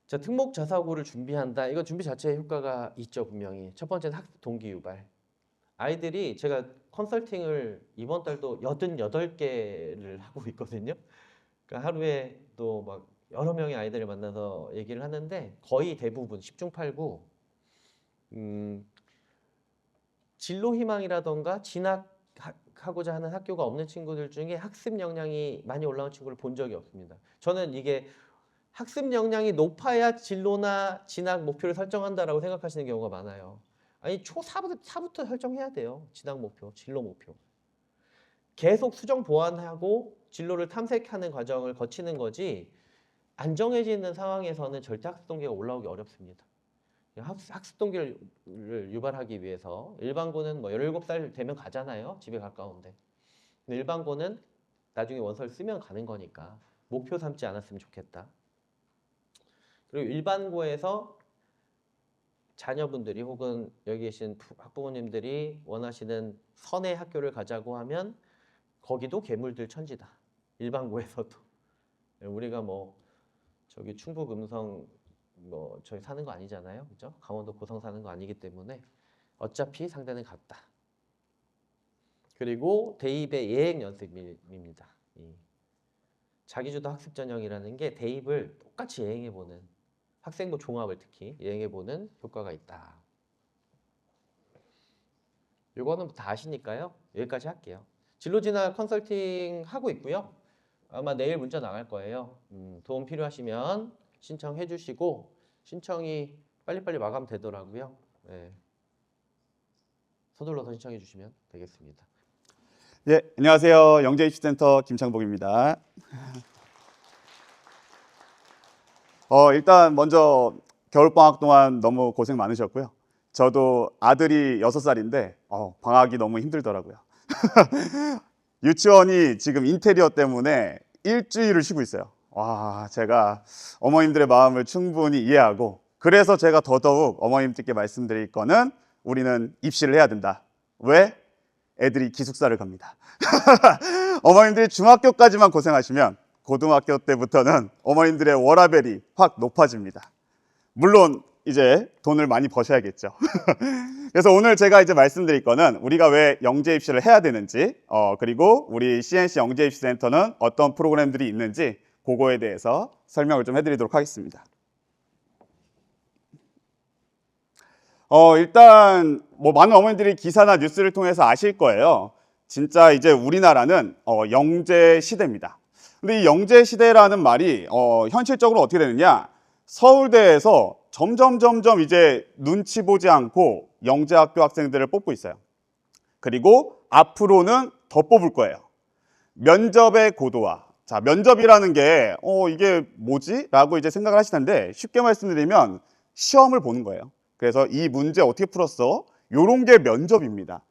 [SPEAKER 1] 자, 특목 자사고를 준비한다. 이거 준비 자체에 효과가 있죠, 분명히. 첫 번째는 학습 동기 유발. 아이들이 제가 컨설팅을 이번 달도 88개를 하고 있거든요. 그러니까 하루에 또 막 여러 명의 아이들을 만나서 얘기를 하는데 거의 대부분 10중 8구 진로 희망이라던가 진학하고자 하는 학교가 없는 친구들 중에 학습 역량이 많이 올라온 친구를 본 적이 없습니다. 저는 이게 학습 역량이 높아야 진로나 진학 목표를 설정한다라고 생각하시는 경우가 많아요. 아니 초4부터 설정해야 돼요. 진학 목표, 진로 목표. 계속 수정 보완하고 진로를 탐색하는 과정을 거치는 거지 안정해지는 상황에서는 절대 학습 동기가 올라오기 어렵습니다. 학습 동기를 유발하기 위해서 일반고는 뭐 17살 되면 가잖아요. 집에 가까운데. 근데 일반고는 나중에 원서를 쓰면 가는 거니까 목표 삼지 않았으면 좋겠다. 그리고 일반고에서 자녀분들이 혹은 여기 계신 학부모님들이 원하시는 선의 학교를 가자고 하면 거기도 괴물들 천지다. 일반고에서도. 우리가 뭐 저기 충북 음성 뭐 저기 사는 거 아니잖아요. 그죠? 강원도 고성 사는 거 아니기 때문에 어차피 상대는 같다. 그리고 대입의 예행 연습입니다. 자기주도 학습 전형이라는 게 대입을 똑같이 예행해보는 학생부 종합을 특히 예행해보는 효과가 있다. 이거는 다 아시니까요. 여기까지 할게요. 진로진학 컨설팅 하고 있고요. 아마 내일 문자 나갈 거예요. 도움 필요하시면 신청해 주시고 신청이 빨리빨리 마감되더라고요. 네. 서둘러서 신청해 주시면 되겠습니다.
[SPEAKER 2] 네, 안녕하세요. 영재입시센터 김창복입니다. 일단 먼저 겨울방학 동안 너무 고생 많으셨고요. 저도 아들이 6살인데 방학이 너무 힘들더라고요. 유치원이 지금 인테리어 때문에 일주일을 쉬고 있어요. 와, 제가 어머님들의 마음을 충분히 이해하고 그래서 제가 더더욱 어머님들께 말씀드릴 거는 우리는 입시를 해야 된다. 왜? 애들이 기숙사를 갑니다. 어머님들이 중학교까지만 고생하시면 고등학교 때부터는 어머님들의 워라밸이 확 높아집니다. 물론 이제 돈을 많이 버셔야겠죠. 그래서 오늘 제가 이제 말씀드릴 거는 우리가 왜 영재 입시를 해야 되는지 그리고 우리 CNC 영재 입시 센터는 어떤 프로그램들이 있는지 그거에 대해서 설명을 좀 해드리도록 하겠습니다. 일단 뭐 많은 어머니들이 기사나 뉴스를 통해서 아실 거예요. 진짜 이제 우리나라는 영재 시대입니다. 근데 이 영재 시대라는 말이 현실적으로 어떻게 되느냐? 서울대에서 점점 이제 눈치 보지 않고 영재학교 학생들을 뽑고 있어요. 그리고 앞으로는 더 뽑을 거예요. 면접의 고도화. 자, 면접이라는 게 이게 뭐지? 라고 이제 생각을 하실 텐데 쉽게 말씀드리면 시험을 보는 거예요. 그래서 이 문제 어떻게 풀었어? 요런 게 면접입니다.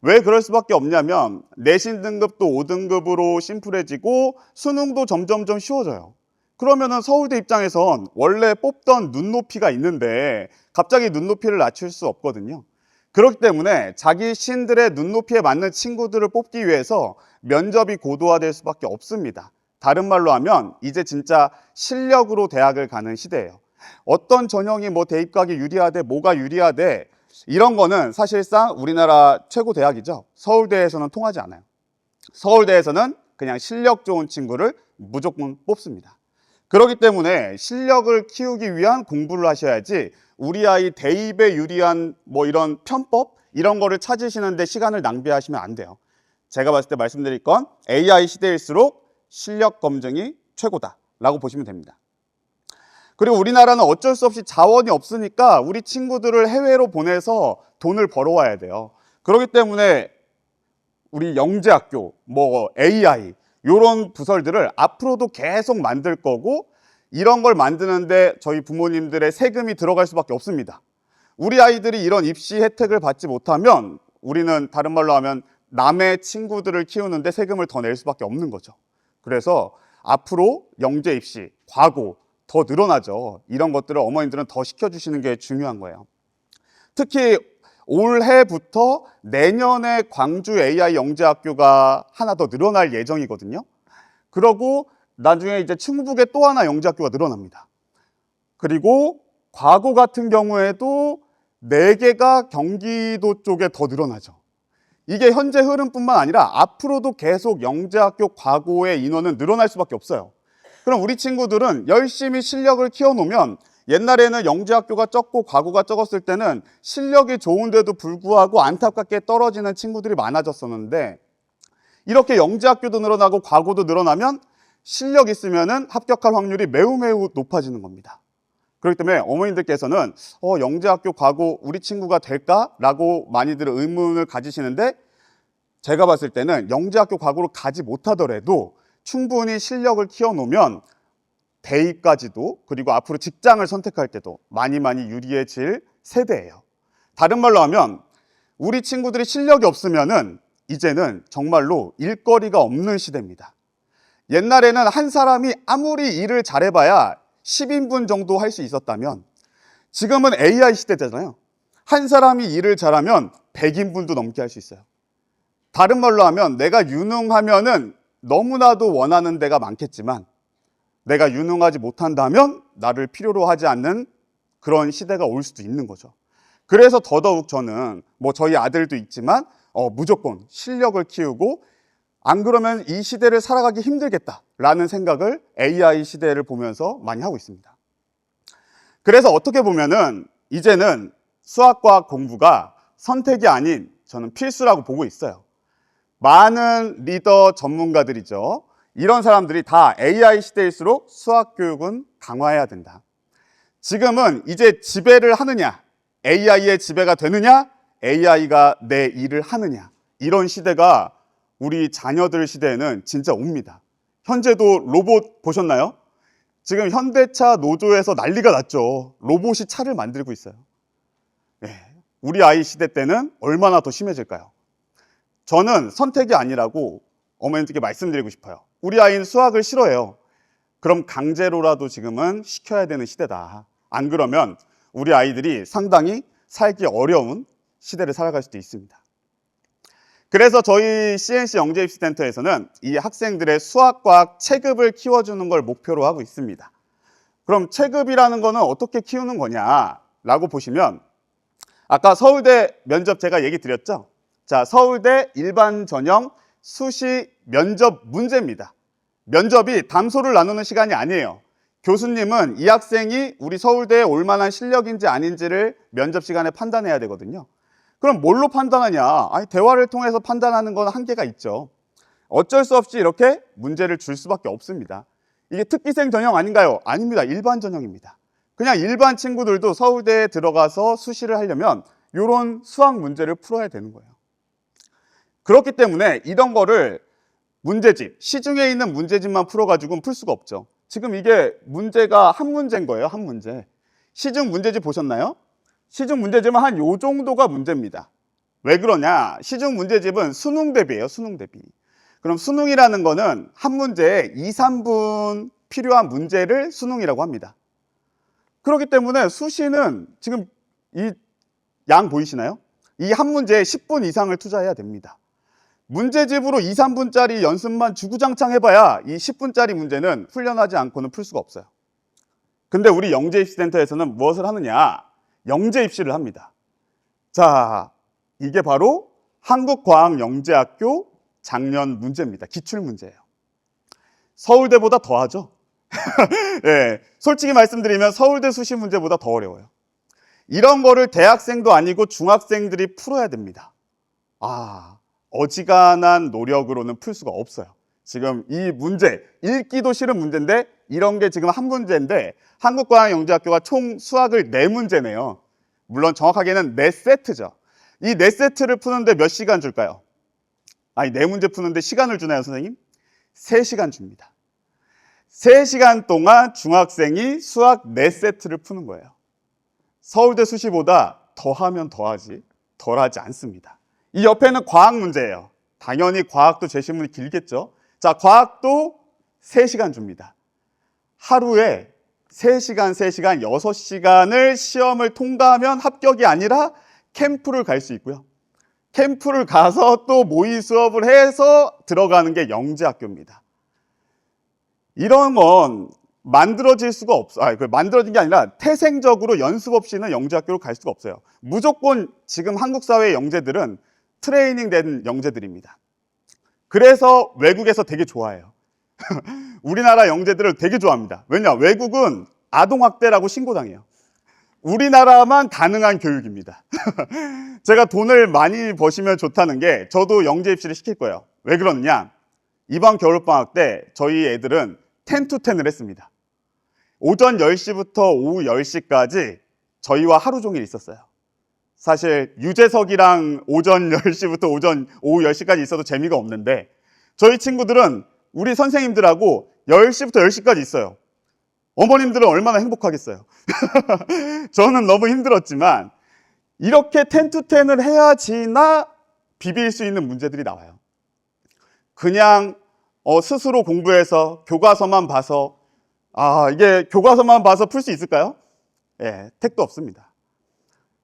[SPEAKER 2] 왜 그럴 수밖에 없냐면 내신 등급도 5등급으로 심플해지고 수능도 점점 쉬워져요. 그러면은 서울대 입장에선 원래 뽑던 눈높이가 있는데 갑자기 눈높이를 낮출 수 없거든요. 그렇기 때문에 자기 신들의 눈높이에 맞는 친구들을 뽑기 위해서 면접이 고도화될 수밖에 없습니다. 다른 말로 하면 이제 진짜 실력으로 대학을 가는 시대예요. 어떤 전형이 뭐 대입각이 유리하대, 뭐가 유리하대 이런 거는 사실상 우리나라 최고 대학이죠. 서울대에서는 통하지 않아요. 서울대에서는 그냥 실력 좋은 친구를 무조건 뽑습니다. 그렇기 때문에 실력을 키우기 위한 공부를 하셔야지 우리 아이 대입에 유리한 뭐 이런 편법 이런 거를 찾으시는데 시간을 낭비하시면 안 돼요. 제가 봤을 때 말씀드릴 건 AI 시대일수록 실력 검증이 최고다라고 보시면 됩니다. 그리고 우리나라는 어쩔 수 없이 자원이 없으니까 우리 친구들을 해외로 보내서 돈을 벌어와야 돼요. 그렇기 때문에 우리 영재학교, 뭐 AI 이런 부설들을 앞으로도 계속 만들 거고 이런 걸 만드는데 저희 부모님들의 세금이 들어갈 수밖에 없습니다. 우리 아이들이 이런 입시 혜택을 받지 못하면 우리는 다른 말로 하면 남의 친구들을 키우는데 세금을 더 낼 수밖에 없는 거죠. 그래서 앞으로 영재 입시, 과고 더 늘어나죠. 이런 것들을 어머님들은 더 시켜주시는 게 중요한 거예요. 특히 올해부터 내년에 광주 AI 영재학교가 하나 더 늘어날 예정이거든요. 그러고 나중에 이제 충북에 또 하나 영재학교가 늘어납니다. 그리고 과고 같은 경우에도 4개가 경기도 쪽에 더 늘어나죠. 이게 현재 흐름뿐만 아니라 앞으로도 계속 영재학교 과고의 인원은 늘어날 수밖에 없어요. 그럼 우리 친구들은 열심히 실력을 키워놓으면 옛날에는 영재학교가 적고 과고가 적었을 때는 실력이 좋은데도 불구하고 안타깝게 떨어지는 친구들이 많아졌었는데 이렇게 영재학교도 늘어나고 과고도 늘어나면 실력 있으면은 합격할 확률이 매우 높아지는 겁니다. 그렇기 때문에 어머님들께서는 영재학교 과고 우리 친구가 될까? 라고 많이들 의문을 가지시는데 제가 봤을 때는 영재학교 과고로 가지 못하더라도 충분히 실력을 키워놓으면 대입까지도 그리고 앞으로 직장을 선택할 때도 많이 유리해질 세대예요. 다른 말로 하면 우리 친구들이 실력이 없으면은 이제는 정말로 일거리가 없는 시대입니다. 옛날에는 한 사람이 아무리 일을 잘해봐야 10인분 정도 할 수 있었다면 지금은 AI 시대잖아요. 한 사람이 일을 잘하면 100인분도 넘게 할 수 있어요. 다른 말로 하면 내가 유능하면은 너무나도 원하는 데가 많겠지만 내가 유능하지 못한다면 나를 필요로 하지 않는 그런 시대가 올 수도 있는 거죠. 그래서 더더욱 저는 뭐 저희 아들도 있지만 무조건 실력을 키우고 안 그러면 이 시대를 살아가기 힘들겠다라는 생각을 AI 시대를 보면서 많이 하고 있습니다. 그래서 어떻게 보면은 이제는 수학과학 공부가 선택이 아닌 저는 필수라고 보고 있어요. 많은 리더 전문가들이죠. 이런 사람들이 다 AI 시대일수록 수학 교육은 강화해야 된다. 지금은 이제 지배를 하느냐, AI의 지배가 되느냐, AI가 내 일을 하느냐 이런 시대가 우리 자녀들 시대에는 진짜 옵니다. 현재도 로봇 보셨나요? 지금 현대차 노조에서 난리가 났죠. 로봇이 차를 만들고 있어요. 네, 우리 아이 시대 때는 얼마나 더 심해질까요? 저는 선택이 아니라고 어머님들께 말씀드리고 싶어요. 우리 아이는 수학을 싫어해요. 그럼 강제로라도 지금은 시켜야 되는 시대다. 안 그러면 우리 아이들이 상당히 살기 어려운 시대를 살아갈 수도 있습니다. 그래서 저희 CNC 영재입시센터에서는 이 학생들의 수학과학 체급을 키워주는 걸 목표로 하고 있습니다. 그럼 체급이라는 거는 어떻게 키우는 거냐라고 보시면 아까 서울대 면접 제가 얘기 드렸죠? 자, 서울대 일반 전형 수시 면접 문제입니다. 면접이 담소를 나누는 시간이 아니에요. 교수님은 이 학생이 우리 서울대에 올 만한 실력인지 아닌지를 면접 시간에 판단해야 되거든요. 그럼 뭘로 판단하냐? 아니, 대화를 통해서 판단하는 건 한계가 있죠. 어쩔 수 없이 이렇게 문제를 줄 수밖에 없습니다. 이게 특기생 전형 아닌가요? 아닙니다. 일반 전형입니다. 그냥 일반 친구들도 서울대에 들어가서 수시를 하려면 이런 수학 문제를 풀어야 되는 거예요. 그렇기 때문에 이런 거를 문제집, 시중에 있는 문제집만 풀어가지고는 풀 수가 없죠. 지금 이게 문제가 한 문제인 거예요. 한 문제. 시중 문제집 보셨나요? 시중 문제집은 한 요 정도가 문제입니다. 왜 그러냐? 시중 문제집은 수능 대비예요. 수능 대비. 그럼 수능이라는 거는 한 문제에 2, 3분 필요한 문제를 수능이라고 합니다. 그렇기 때문에 수시는 지금 이 양 보이시나요? 이 한 문제에 10분 이상을 투자해야 됩니다. 문제집으로 2, 3분짜리 연습만 주구장창 해봐야 이 10분짜리 문제는 훈련하지 않고는 풀 수가 없어요. 근데 우리 영재입시센터에서는 무엇을 하느냐? 영재입시를 합니다. 자, 이게 바로 한국과학영재학교 작년 문제입니다. 기출문제예요. 서울대보다 더하죠? 네, 솔직히 말씀드리면 서울대 수시 문제보다 더 어려워요. 이런 거를 대학생도 아니고 중학생들이 풀어야 됩니다. 어지간한 노력으로는 풀 수가 없어요. 지금 이 문제, 읽기도 싫은 문제인데 이런 게 지금 한 문제인데 한국과학영재학교가 총 수학을 4문제 내요. 물론 정확하게는 4세트죠. 이 4세트를 푸는데 몇 시간 줄까요? 이 4문제 푸는데 시간을 주나요, 선생님? 3시간 줍니다. 3시간 동안 중학생이 수학 4세트를 푸는 거예요. 서울대 수시보다 더하면 더하지 덜하지 않습니다. 이 옆에는 과학 문제예요. 당연히 과학도 제시문이 길겠죠. 자, 과학도 3시간 줍니다. 하루에 3시간, 3시간, 6시간을 시험을 통과하면 합격이 아니라 캠프를 갈 수 있고요. 캠프를 가서 또 모의 수업을 해서 들어가는 게 영재학교입니다. 이런 건 만들어질 수가 없어요. 만들어진 게 아니라 태생적으로 연습 없이는 영재학교로 갈 수가 없어요. 무조건 지금 한국 사회의 영재들은 트레이닝 된 영재들입니다. 그래서 외국에서 되게 좋아해요. 우리나라 영재들을 되게 좋아합니다. 왜냐? 외국은 아동학대라고 신고당해요. 우리나라만 가능한 교육입니다. 제가 돈을 많이 버시면 좋다는 게 저도 영재 입시를 시킬 거예요. 왜 그러느냐? 이번 겨울방학 때 저희 애들은 10-10을 했습니다. 오전 10시부터 오후 10시까지 저희와 하루 종일 있었어요. 사실 유재석이랑 오전 10시부터 오후 10시까지 있어도 재미가 없는데 저희 친구들은 우리 선생님들하고 10시부터 10시까지 있어요. 어머님들은 얼마나 행복하겠어요. 저는 너무 힘들었지만 이렇게 10-10을 해야지나 비빌 수 있는 문제들이 나와요. 그냥 스스로 공부해서 교과서만 봐서 이게 교과서만 봐서 풀 수 있을까요? 택도 없습니다.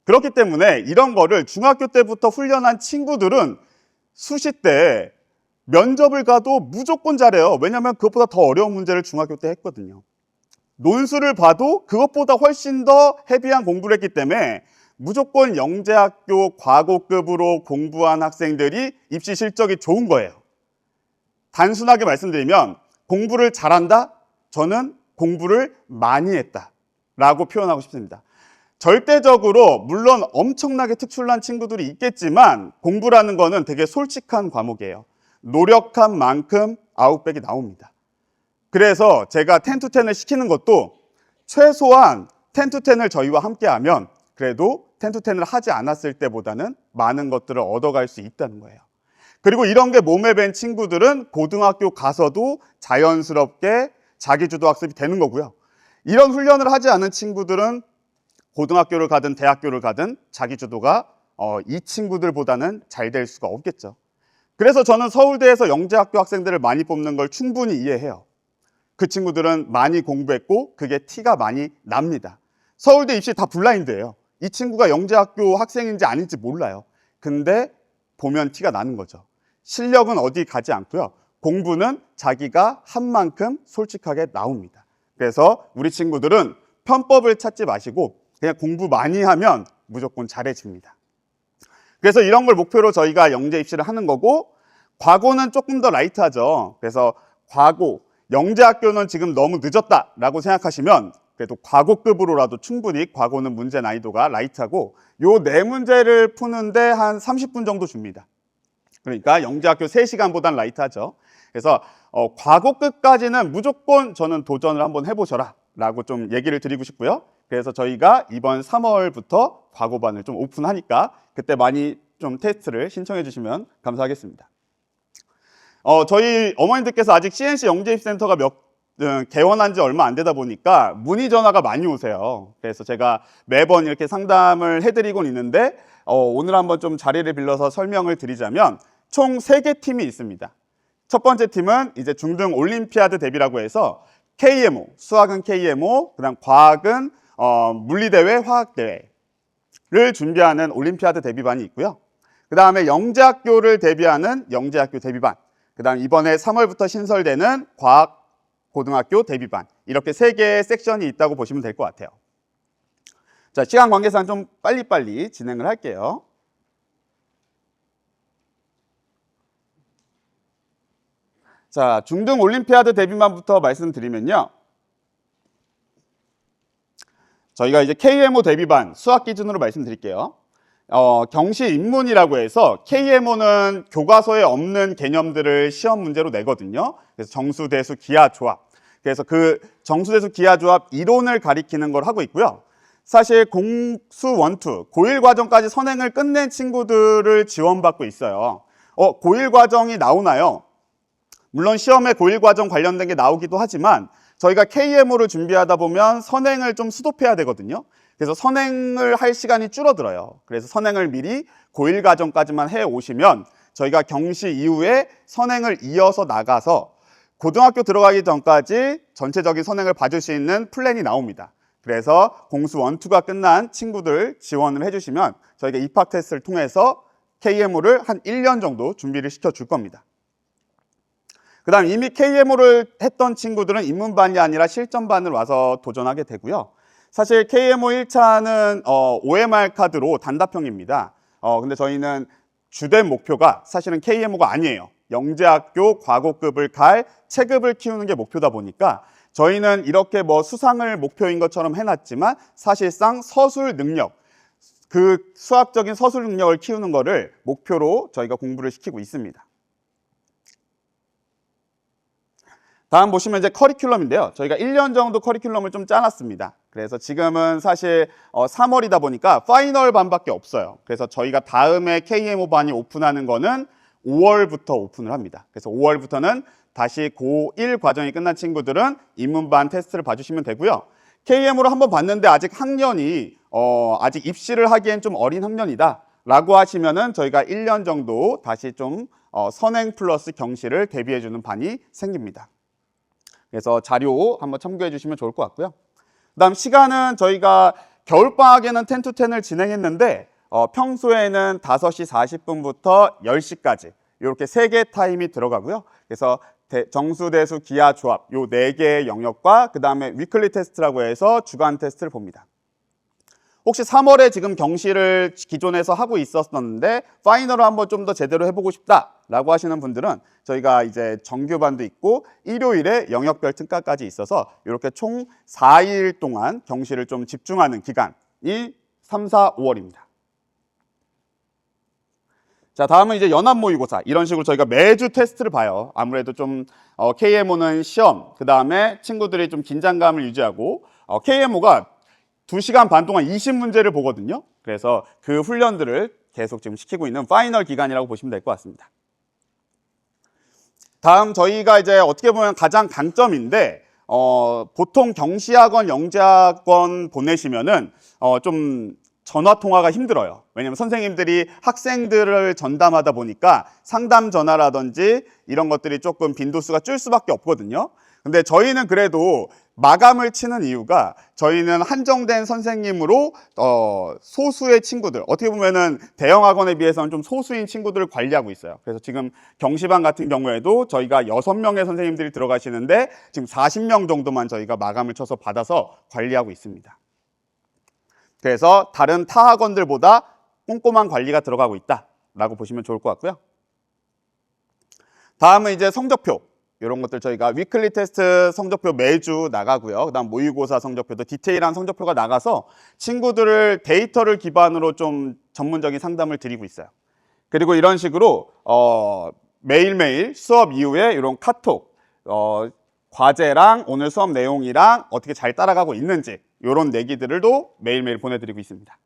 [SPEAKER 2] 그렇기 때문에 이런 거를 중학교 때부터 훈련한 친구들은 수시 때 면접을 가도 무조건 잘해요. 왜냐하면 그것보다 더 어려운 문제를 중학교 때 했거든요. 논술을 봐도 그것보다 훨씬 더 헤비한 공부를 했기 때문에 무조건 영재학교 과고급으로 공부한 학생들이 입시 실적이 좋은 거예요. 단순하게 말씀드리면 공부를 잘한다? 저는 공부를 많이 했다 라고 표현하고 싶습니다. 절대적으로 물론 엄청나게 특출난 친구들이 있겠지만 공부라는 거는 되게 솔직한 과목이에요. 노력한 만큼 아웃백이 나옵니다. 그래서 제가 10-10을 시키는 것도 최소한 10-10을 저희와 함께 하면 그래도 10-10을 하지 않았을 때보다는 많은 것들을 얻어갈 수 있다는 거예요. 그리고 이런 게 몸에 밴 친구들은 고등학교 가서도 자연스럽게 자기주도 학습이 되는 거고요. 이런 훈련을 하지 않은 친구들은 고등학교를 가든 대학교를 가든 자기주도가 이 친구들보다는 잘 될 수가 없겠죠. 그래서 저는 서울대에서 영재학교 학생들을 많이 뽑는 걸 충분히 이해해요. 그 친구들은 많이 공부했고 그게 티가 많이 납니다. 서울대 입시 다 블라인드예요. 이 친구가 영재학교 학생인지 아닌지 몰라요. 근데 보면 티가 나는 거죠. 실력은 어디 가지 않고요. 공부는 자기가 한 만큼 솔직하게 나옵니다. 그래서 우리 친구들은 편법을 찾지 마시고 그냥 공부 많이 하면 무조건 잘해집니다. 그래서 이런 걸 목표로 저희가 영재 입시를 하는 거고 과고는 조금 더 라이트하죠. 그래서 과고, 영재학교는 지금 너무 늦었다라고 생각하시면 그래도 과고급으로라도 충분히 과고는 문제 난이도가 라이트하고 요 4문제를 푸는데 한 30분 정도 줍니다. 그러니까 영재학교 3시간보단 라이트하죠. 그래서 과거 끝까지는 무조건 저는 도전을 한번 해보셔라 라고 좀 얘기를 드리고 싶고요. 그래서 저희가 이번 3월부터 과거반을 좀 오픈하니까 그때 많이 좀 테스트를 신청해 주시면 감사하겠습니다. 저희 어머님들께서 아직 CNC 영재입센터가 개원한 지 얼마 안 되다 보니까 문의 전화가 많이 오세요. 그래서 제가 매번 이렇게 상담을 해드리곤 있는데 오늘 한번 좀 자리를 빌려서 설명을 드리자면 총 3개 팀이 있습니다. 첫 번째 팀은 이제 중등 올림피아드 대비라고 해서 KMO, 수학은 KMO, 그다음 과학은 물리대회, 화학대회를 준비하는 올림피아드 대비반이 있고요. 그 다음에 영재학교를 대비하는 영재학교 대비반, 그 다음 이번에 3월부터 신설되는 과학고등학교 대비반, 이렇게 3개의 섹션이 있다고 보시면 될 것 같아요. 자, 시간 관계상 좀 빨리빨리 진행을 할게요. 자, 중등 올림피아드 대비반부터 말씀드리면요. 저희가 이제 KMO 대비반 수학 기준으로 말씀드릴게요. 경시 입문이라고 해서 KMO는 교과서에 없는 개념들을 시험 문제로 내거든요. 그래서 정수, 대수, 기하, 조합. 그래서 그 정수, 대수, 기하, 조합 이론을 가리키는 걸 하고 있고요. 사실 공수 원투, 고1 과정까지 선행을 끝낸 친구들을 지원받고 있어요. 고1 과정이 나오나요? 물론 시험에 고1 과정 관련된 게 나오기도 하지만 저희가 KMO를 준비하다 보면 선행을 좀 수도해야 되거든요. 그래서 선행을 할 시간이 줄어들어요. 그래서 선행을 미리 고1 과정까지만 해 오시면 저희가 경시 이후에 선행을 이어서 나가서 고등학교 들어가기 전까지 전체적인 선행을 봐줄 수 있는 플랜이 나옵니다. 그래서 공수 1, 2가 끝난 친구들 지원을 해주시면 저희가 입학 테스트를 통해서 KMO를 한 1년 정도 준비를 시켜줄 겁니다. 그 다음 이미 KMO를 했던 친구들은 입문반이 아니라 실전반을 와서 도전하게 되고요. 사실 KMO 1차는 OMR 카드로 단답형입니다. 근데 저희는 주된 목표가 사실은 KMO가 아니에요. 영재학교 과고급을 갈 체급을 키우는 게 목표다 보니까 저희는 이렇게 뭐 수상을 목표인 것처럼 해놨지만 사실상 서술 능력, 그 수학적인 서술 능력을 키우는 거를 목표로 저희가 공부를 시키고 있습니다. 다음 보시면 이제 커리큘럼인데요. 저희가 1년 정도 커리큘럼을 좀 짜놨습니다. 그래서 지금은 사실 3월이다 보니까 파이널 반밖에 없어요. 그래서 저희가 다음에 KMO 반이 오픈하는 거는 5월부터 오픈을 합니다. 그래서 5월부터는 다시 고1 과정이 끝난 친구들은 입문반 테스트를 봐주시면 되고요. KMO를 한번 봤는데 아직 학년이 아직 입시를 하기엔 좀 어린 학년이다 라고 하시면은 저희가 1년 정도 다시 좀 선행 플러스 경시를 대비해주는 반이 생깁니다. 그래서 자료 한번 참고해 주시면 좋을 것 같고요. 그 다음 시간은 저희가 겨울방학에는 10to10을 진행했는데 평소에는 5시 40분부터 10시까지 이렇게 3개 타임이 들어가고요. 그래서 정수, 대수, 기하, 조합 요 4개의 영역과 그 다음에 위클리 테스트라고 해서 주간 테스트를 봅니다. 혹시 3월에 지금 경시를 기존에서 하고 있었는데 파이널을 한번 좀 더 제대로 해보고 싶다라고 하시는 분들은 저희가 이제 정규반도 있고 일요일에 영역별 특가까지 있어서 이렇게 총 4일 동안 경시를 좀 집중하는 기간이 3, 4, 5월입니다. 자, 다음은 이제 연합 모의고사. 이런 식으로 저희가 매주 테스트를 봐요. 아무래도 좀 KMO는 시험, 그 다음에 친구들이 좀 긴장감을 유지하고 KMO가 2시간 반 동안 20문제를 보거든요. 그래서 그 훈련들을 계속 지금 시키고 있는 파이널 기간이라고 보시면 될 것 같습니다. 다음 저희가 이제 어떻게 보면 가장 강점인데 보통 경시학원, 영재학원 보내시면은 좀 전화 통화가 힘들어요. 왜냐면 선생님들이 학생들을 전담하다 보니까 상담 전화라든지 이런 것들이 조금 빈도수가 줄 수밖에 없거든요. 근데 저희는 그래도 마감을 치는 이유가 저희는 한정된 선생님으로 소수의 친구들, 어떻게 보면은 대형 학원에 비해서는 좀 소수인 친구들을 관리하고 있어요. 그래서 지금 경시반 같은 경우에도 저희가 6명의 선생님들이 들어가시는데 지금 40명 정도만 저희가 마감을 쳐서 받아서 관리하고 있습니다. 그래서 다른 타 학원들보다 꼼꼼한 관리가 들어가고 있다라고 보시면 좋을 것 같고요. 다음은 이제 성적표. 이런 것들 저희가 위클리 테스트 성적표 매주 나가고요. 그다음 모의고사 성적표도 디테일한 성적표가 나가서 친구들을 데이터를 기반으로 좀 전문적인 상담을 드리고 있어요. 그리고 이런 식으로 매일매일 수업 이후에 이런 카톡, 과제랑 오늘 수업 내용이랑 어떻게 잘 따라가고 있는지 이런 내기들도 매일매일 보내드리고 있습니다.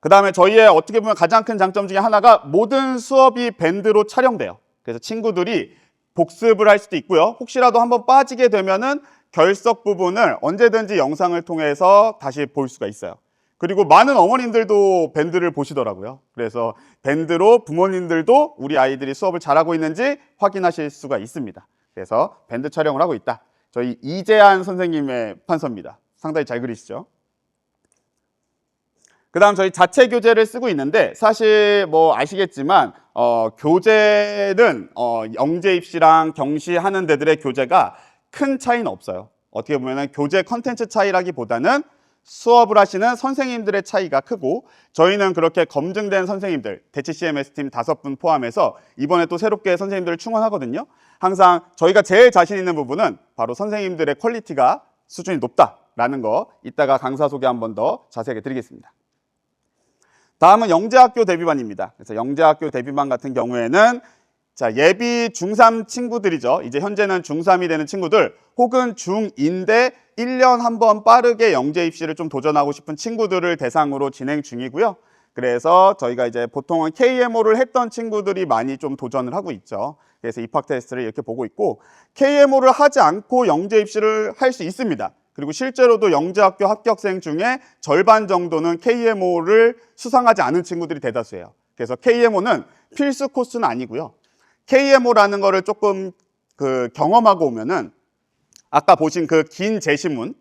[SPEAKER 2] 그 다음에 저희의 어떻게 보면 가장 큰 장점 중에 하나가 모든 수업이 밴드로 촬영돼요. 그래서 친구들이 복습을 할 수도 있고요. 혹시라도 한번 빠지게 되면은 결석 부분을 언제든지 영상을 통해서 다시 볼 수가 있어요. 그리고 많은 어머님들도 밴드를 보시더라고요. 그래서 밴드로 부모님들도 우리 아이들이 수업을 잘하고 있는지 확인하실 수가 있습니다. 그래서 밴드 촬영을 하고 있다. 저희 이재한 선생님의 판서입니다. 상당히 잘 그리시죠? 그 다음 저희 자체 교재를 쓰고 있는데 사실 뭐 아시겠지만 교재는 영재 입시랑 경시하는 데들의 교재가 큰 차이는 없어요. 어떻게 보면 교재 컨텐츠 차이라기보다는 수업을 하시는 선생님들의 차이가 크고 저희는 그렇게 검증된 선생님들 대치 CMS 팀 5분 포함해서 이번에 또 새롭게 선생님들을 충원하거든요. 항상 저희가 제일 자신 있는 부분은 바로 선생님들의 퀄리티가 수준이 높다라는 거 이따가 강사 소개 한 번 더 자세하게 드리겠습니다. 다음은 영재학교 대비반입니다. 그래서 영재학교 대비반 같은 경우에는 자, 예비 중3 친구들이죠. 이제 현재는 중3이 되는 친구들 혹은 중2인데 1년 한번 빠르게 영재 입시를 좀 도전하고 싶은 친구들을 대상으로 진행 중이고요. 그래서 저희가 이제 보통은 KMO를 했던 친구들이 많이 좀 도전을 하고 있죠. 그래서 입학 테스트를 이렇게 보고 있고 KMO를 하지 않고 영재 입시를 할 수 있습니다. 그리고 실제로도 영재학교 합격생 중에 절반 정도는 KMO를 수상하지 않은 친구들이 대다수예요. 그래서 KMO는 필수 코스는 아니고요. KMO라는 거를 조금 경험하고 오면은 아까 보신 그 긴 제시문의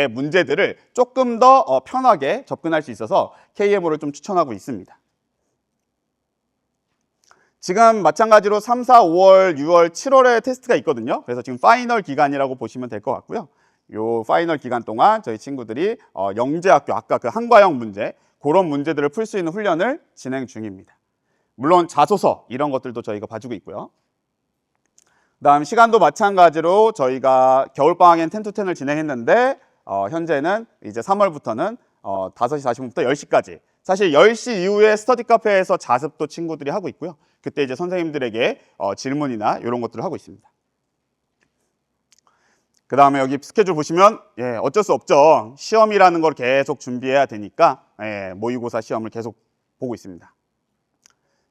[SPEAKER 2] 문제들을 조금 더 편하게 접근할 수 있어서 KMO를 좀 추천하고 있습니다. 지금 마찬가지로 3, 4, 5월, 6월, 7월에 테스트가 있거든요. 그래서 지금 파이널 기간이라고 보시면 될 것 같고요. 요 파이널 기간 동안 저희 친구들이 영재학교 아까 그 한과형 문제 그런 문제들을 풀 수 있는 훈련을 진행 중입니다. 물론 자소서 이런 것들도 저희가 봐주고 있고요. 그다음 시간도 마찬가지로 저희가 겨울방학엔 10to10을 진행했는데 현재는 이제 3월부터는 5시 40분부터 10시까지 사실 10시 이후에 스터디 카페에서 자습도 친구들이 하고 있고요. 그때 이제 선생님들에게 질문이나 이런 것들을 하고 있습니다. 그 다음에 여기 스케줄 보시면 어쩔 수 없죠. 시험이라는 걸 계속 준비해야 되니까 모의고사 시험을 계속 보고 있습니다.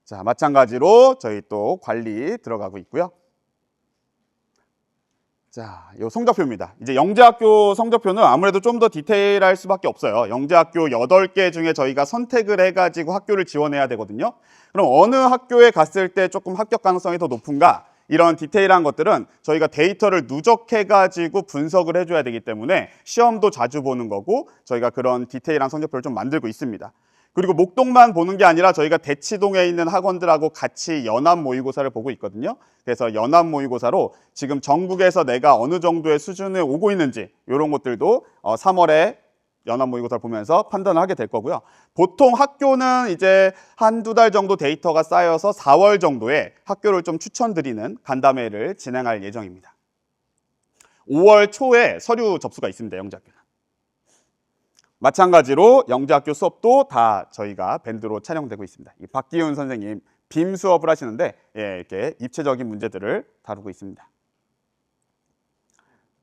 [SPEAKER 2] 자, 마찬가지로 저희 또 관리 들어가고 있고요. 자, 요 성적표입니다. 이제 영재학교 성적표는 아무래도 좀 더 디테일할 수밖에 없어요. 영재학교 8개 중에 저희가 선택을 해가지고 학교를 지원해야 되거든요. 그럼 어느 학교에 갔을 때 조금 합격 가능성이 더 높은가? 이런 디테일한 것들은 저희가 데이터를 누적해가지고 분석을 해줘야 되기 때문에 시험도 자주 보는 거고 저희가 그런 디테일한 성적표를 좀 만들고 있습니다. 그리고 목동만 보는 게 아니라 저희가 대치동에 있는 학원들하고 같이 연합 모의고사를 보고 있거든요. 그래서 연합 모의고사로 지금 전국에서 내가 어느 정도의 수준에 오고 있는지 이런 것들도 3월에 연합 모의고사를 보면서 판단을 하게 될 거고요. 보통 학교는 이제 한두 달 정도 데이터가 쌓여서 4월 정도에 학교를 좀 추천드리는 간담회를 진행할 예정입니다. 5월 초에 서류 접수가 있습니다. 영재학교는. 마찬가지로 영재학교 수업도 다 저희가 밴드로 촬영되고 있습니다. 이 박기훈 선생님 빔 수업을 하시는데 이렇게 입체적인 문제들을 다루고 있습니다.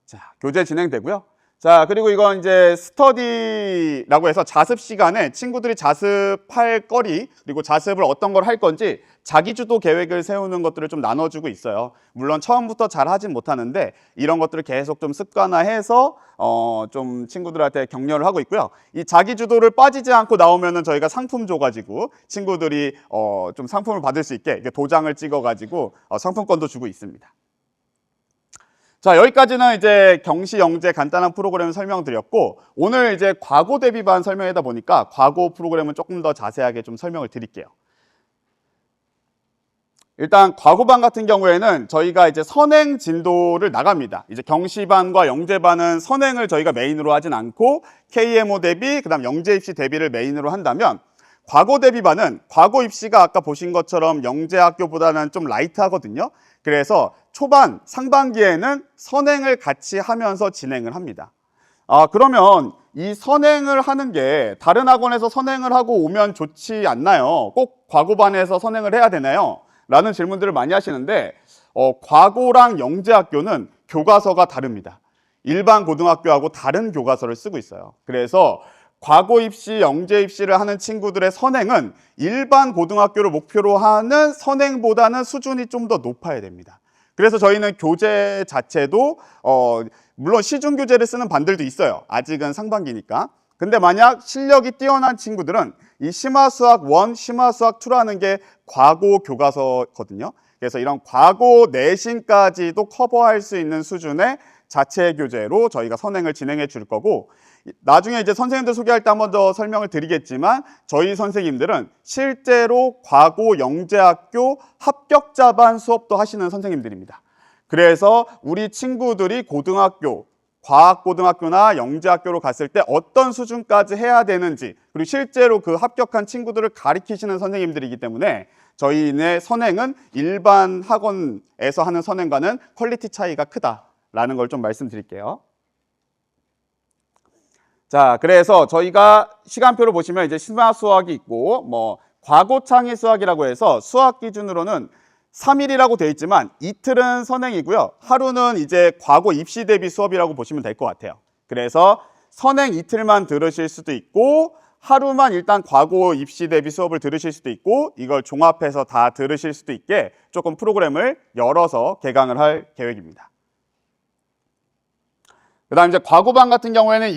[SPEAKER 2] 자, 교재 진행되고요. 자, 그리고 이건 이제 스터디라고 해서 자습 시간에 친구들이 자습할 거리 그리고 자습을 어떤 걸 할 건지 자기주도 계획을 세우는 것들을 좀 나눠주고 있어요. 물론 처음부터 잘 하진 못하는데 이런 것들을 계속 좀 습관화해서 좀 친구들한테 격려를 하고 있고요. 이 자기주도를 빠지지 않고 나오면은 저희가 상품 줘가지고 친구들이 좀 상품을 받을 수 있게 도장을 찍어가지고 상품권도 주고 있습니다. 자, 여기까지는 이제 경시 영재 간단한 프로그램을 설명드렸고 오늘 이제 과고 대비반 설명하다 보니까 과고 프로그램은 조금 더 자세하게 좀 설명을 드릴게요. 일단 과고반 같은 경우에는 저희가 이제 선행 진도를 나갑니다. 이제 경시반과 영재반은 선행을 저희가 메인으로 하진 않고 KMO 대비, 그다음 영재 입시 대비를 메인으로 한다면 과고 대비반은 과고 입시가 아까 보신 것처럼 영재학교보다는 좀 라이트하거든요. 그래서 초반 상반기에는 선행을 같이 하면서 진행을 합니다. 그러면 이 선행을 하는 게 다른 학원에서 선행을 하고 오면 좋지 않나요? 꼭 과고반에서 선행을 해야 되나요? 라는 질문들을 많이 하시는데 과고랑 영재학교는 교과서가 다릅니다. 일반 고등학교하고 다른 교과서를 쓰고 있어요. 그래서 과고 입시, 영재 입시를 하는 친구들의 선행은 일반 고등학교를 목표로 하는 선행보다는 수준이 좀 더 높아야 됩니다. 그래서 저희는 교재 자체도 물론 시중 교재를 쓰는 반들도 있어요. 아직은 상반기니까. 근데 만약 실력이 뛰어난 친구들은 이 심화수학 1, 심화수학 2라는 게 과고 교과서거든요. 그래서 이런 과고 내신까지도 커버할 수 있는 수준의 자체 교재로 저희가 선행을 진행해 줄 거고, 나중에 이제 선생님들 소개할 때 한 번 더 설명을 드리겠지만 저희 선생님들은 실제로 과고 영재학교 합격자반 수업도 하시는 선생님들입니다. 그래서 우리 친구들이 고등학교, 과학고등학교나 영재학교로 갔을 때 어떤 수준까지 해야 되는지, 그리고 실제로 그 합격한 친구들을 가르치시는 선생님들이기 때문에 저희의 선행은 일반 학원에서 하는 선행과는 퀄리티 차이가 크다라는 걸 좀 말씀드릴게요. 자, 그래서 저희가 시간표를 보시면 이제 심화 수학이 있고 과고창의 수학이라고 해서 수학 기준으로는 3일이라고 되어 있지만 이틀은 선행이고요. 하루는 이제 과고 입시 대비 수업이라고 보시면 될 것 같아요. 그래서 선행 이틀만 들으실 수도 있고 하루만 일단 과고 입시 대비 수업을 들으실 수도 있고 이걸 종합해서 다 들으실 수도 있게 조금 프로그램을 열어서 개강을 할 계획입니다. 그 다음 이제 과고반 같은 경우에는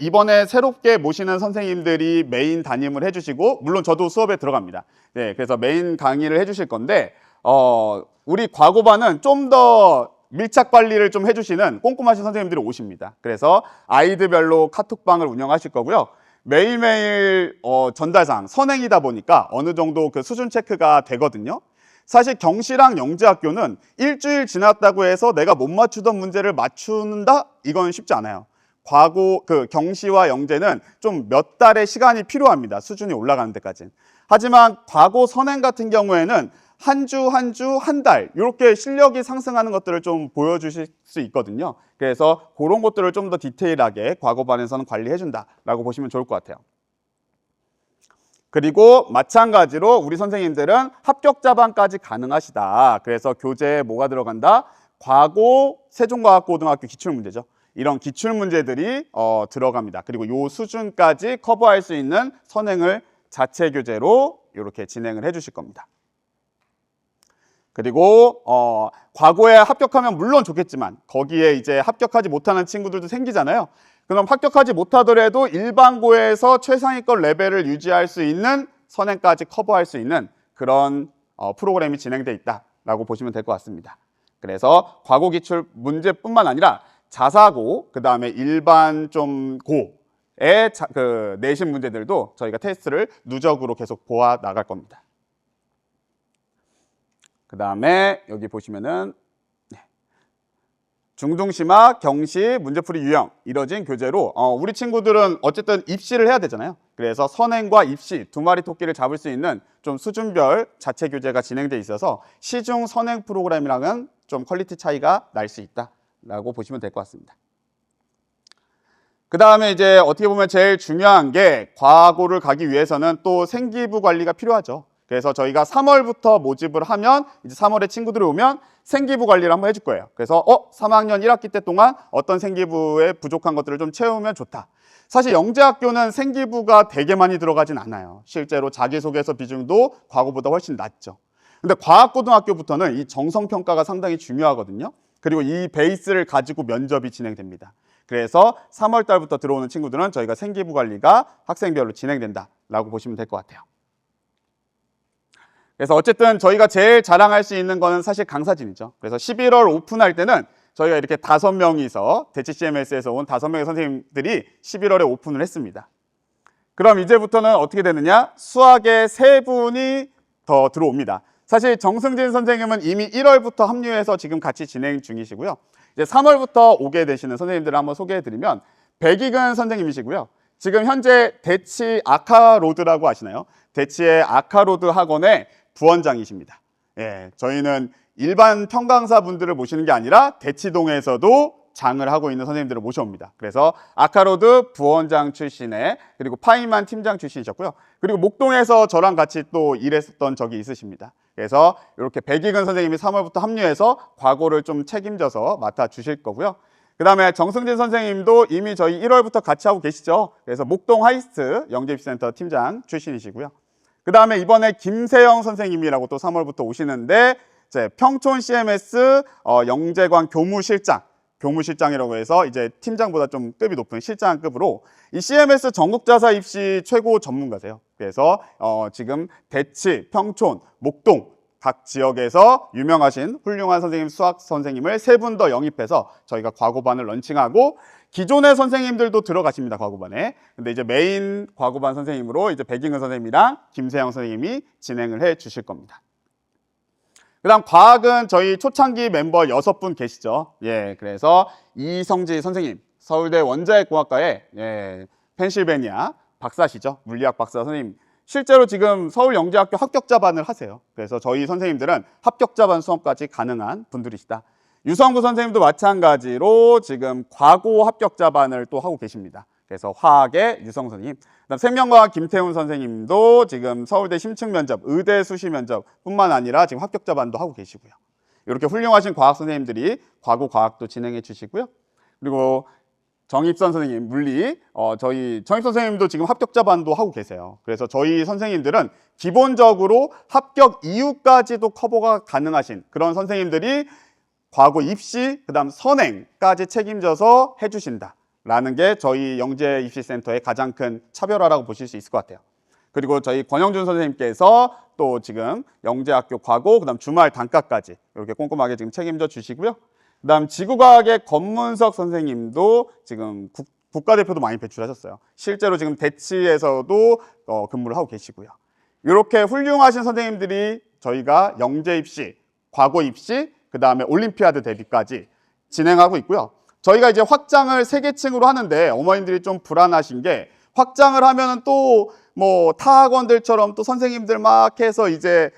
[SPEAKER 2] 이번에 새롭게 모시는 선생님들이 메인 담임을 해주시고, 물론 저도 수업에 들어갑니다. 네, 그래서 메인 강의를 해주실 건데, 우리 과고반은 좀 더 밀착 관리를 좀 해주시는 꼼꼼하신 선생님들이 오십니다. 그래서 아이들별로 카톡방을 운영하실 거고요. 매일매일 전달사항, 선행이다 보니까 어느 정도 그 수준 체크가 되거든요. 사실 경시랑 영재학교는 일주일 지났다고 해서 내가 못 맞추던 문제를 맞춘다? 이건 쉽지 않아요. 경시와 영재는 좀 몇 달의 시간이 필요합니다. 수준이 올라가는 데까지. 하지만 과고 선행 같은 경우에는 한 주, 한 달 이렇게 실력이 상승하는 것들을 좀 보여주실 수 있거든요. 그래서 그런 것들을 좀 더 디테일하게 과고반에서는 관리해준다라고 보시면 좋을 것 같아요. 그리고 마찬가지로 우리 선생님들은 합격자반까지 가능하시다. 그래서 교재에 뭐가 들어간다? 과고 세종과학고등학교 기출문제죠. 이런 기출문제들이 들어갑니다. 그리고 요 수준까지 커버할 수 있는 선행을 자체 교재로 이렇게 진행을 해주실 겁니다. 그리고 과거에 합격하면 물론 좋겠지만 거기에 이제 합격하지 못하는 친구들도 생기잖아요. 그럼 합격하지 못하더라도 일반고에서 최상위권 레벨을 유지할 수 있는 선행까지 커버할 수 있는 그런 프로그램이 진행되어 있다라고 보시면 될 것 같습니다. 그래서 과고 기출 문제뿐만 아니라 자사고, 그 다음에 일반 좀 고의 그 내신 문제들도 저희가 테스트를 누적으로 계속 보아 나갈 겁니다. 그 다음에 여기 보시면은 중등심화, 경시, 문제풀이 유형 이뤄진 교재로 우리 친구들은 어쨌든 입시를 해야 되잖아요. 그래서 선행과 입시 두 마리 토끼를 잡을 수 있는 좀 수준별 자체 교재가 진행돼 있어서 시중 선행 프로그램이랑은 좀 퀄리티 차이가 날 수 있다라고 보시면 될 것 같습니다. 그 다음에 이제 어떻게 보면 제일 중요한 게 과고를 가기 위해서는 또 생기부 관리가 필요하죠. 그래서 저희가 3월부터 모집을 하면 이제 3월에 친구들이 오면 생기부 관리를 한번 해줄 거예요. 그래서 3학년 1학기 때 동안 어떤 생기부에 부족한 것들을 좀 채우면 좋다. 사실 영재학교는 생기부가 되게 많이 들어가진 않아요. 실제로 자기소개서 비중도 과거보다 훨씬 낮죠. 근데 과학고등학교부터는 이 정성평가가 상당히 중요하거든요. 그리고 이 베이스를 가지고 면접이 진행됩니다. 그래서 3월 달부터 들어오는 친구들은 저희가 생기부 관리가 학생별로 진행된다라고 보시면 될 것 같아요. 그래서 어쨌든 저희가 제일 자랑할 수 있는 거는 사실 강사진이죠. 그래서 11월 오픈할 때는 저희가 이렇게 5명이서 대치 CMS에서 온 5명의 선생님들이 11월에 오픈을 했습니다. 그럼 이제부터는 어떻게 되느냐? 수학의 3분이 더 들어옵니다. 사실 정승진 선생님은 이미 1월부터 합류해서 지금 같이 진행 중이시고요. 이제 3월부터 오게 되시는 선생님들을 한번 소개해드리면 백이근 선생님이시고요. 지금 현재 대치 아카로드라고 아시나요? 대치의 아카로드 학원의 부원장이십니다. 예, 저희는 일반 평강사 분들을 모시는 게 아니라 대치동에서도 장을 하고 있는 선생님들을 모셔옵니다. 그래서 아카로드 부원장 출신의 그리고 파이만 팀장 출신이셨고요. 그리고 목동에서 저랑 같이 또 일했었던 적이 있으십니다. 그래서 이렇게 백익은 선생님이 3월부터 합류해서 과고를 좀 책임져서 맡아 주실 거고요. 그 다음에 정승진 선생님도 이미 저희 1월부터 같이 하고 계시죠. 그래서 목동 하이스트 영재입시센터 팀장 출신이시고요. 그 다음에 이번에 김세영 선생님이라고 또 3월부터 오시는데 이제 평촌 CMS 영재관 교무실장이라고 해서 이제 팀장보다 좀 급이 높은 실장급으로 이 CMS 전국자사 입시 최고 전문가세요. 그래서 지금 대치, 평촌, 목동 각 지역에서 유명하신 훌륭한 선생님, 수학 선생님을 3분 더 영입해서 저희가 과고반을 런칭하고 기존의 선생님들도 들어가십니다, 과고반에. 근데 이제 메인 과고반 선생님으로 이제 백잉은 선생님이랑 김세영 선생님이 진행을 해 주실 겁니다. 그 다음 과학은 저희 초창기 멤버 6분 계시죠. 예, 그래서 이성지 선생님, 서울대 원자핵공학과의 펜실베니아 박사시죠. 물리학 박사 선생님. 실제로 지금 서울영재학교 합격자반을 하세요. 그래서 저희 선생님들은 합격자반 수업까지 가능한 분들이시다. 유성구 선생님도 마찬가지로 지금 과고 합격자반을 또 하고 계십니다. 그래서 화학의 유성 선생님, 그다음 생명과학 김태훈 선생님도 지금 서울대 심층 면접, 의대 수시 면접뿐만 아니라 지금 합격자반도 하고 계시고요. 이렇게 훌륭하신 과학 선생님들이 과고 과학도 진행해 주시고요. 그리고 정입선 선생님 물리, 저희 정입선 선생님도 지금 합격자반도 하고 계세요. 그래서 저희 선생님들은 기본적으로 합격 이후까지도 커버가 가능하신 그런 선생님들이 과거 입시, 그다음 선행까지 책임져서 해주신다라는 게 저희 영재입시센터의 가장 큰 차별화라고 보실 수 있을 것 같아요. 그리고 저희 권영준 선생님께서 또 지금 영재학교 과고, 그다음 주말 단과까지 이렇게 꼼꼼하게 지금 책임져 주시고요. 그다음 지구과학의 권문석 선생님도 지금 국가대표도 많이 배출하셨어요. 실제로 지금 대치에서도 근무를 하고 계시고요. 이렇게 훌륭하신 선생님들이 저희가 영재 입시, 과거 입시, 그 다음에 올림피아드 대비까지 진행하고 있고요. 저희가 이제 확장을 3개층으로 하는데 어머님들이 좀 불안하신 게 확장을 하면은 또 뭐 타 학원들처럼 또 선생님들 막 해서 이제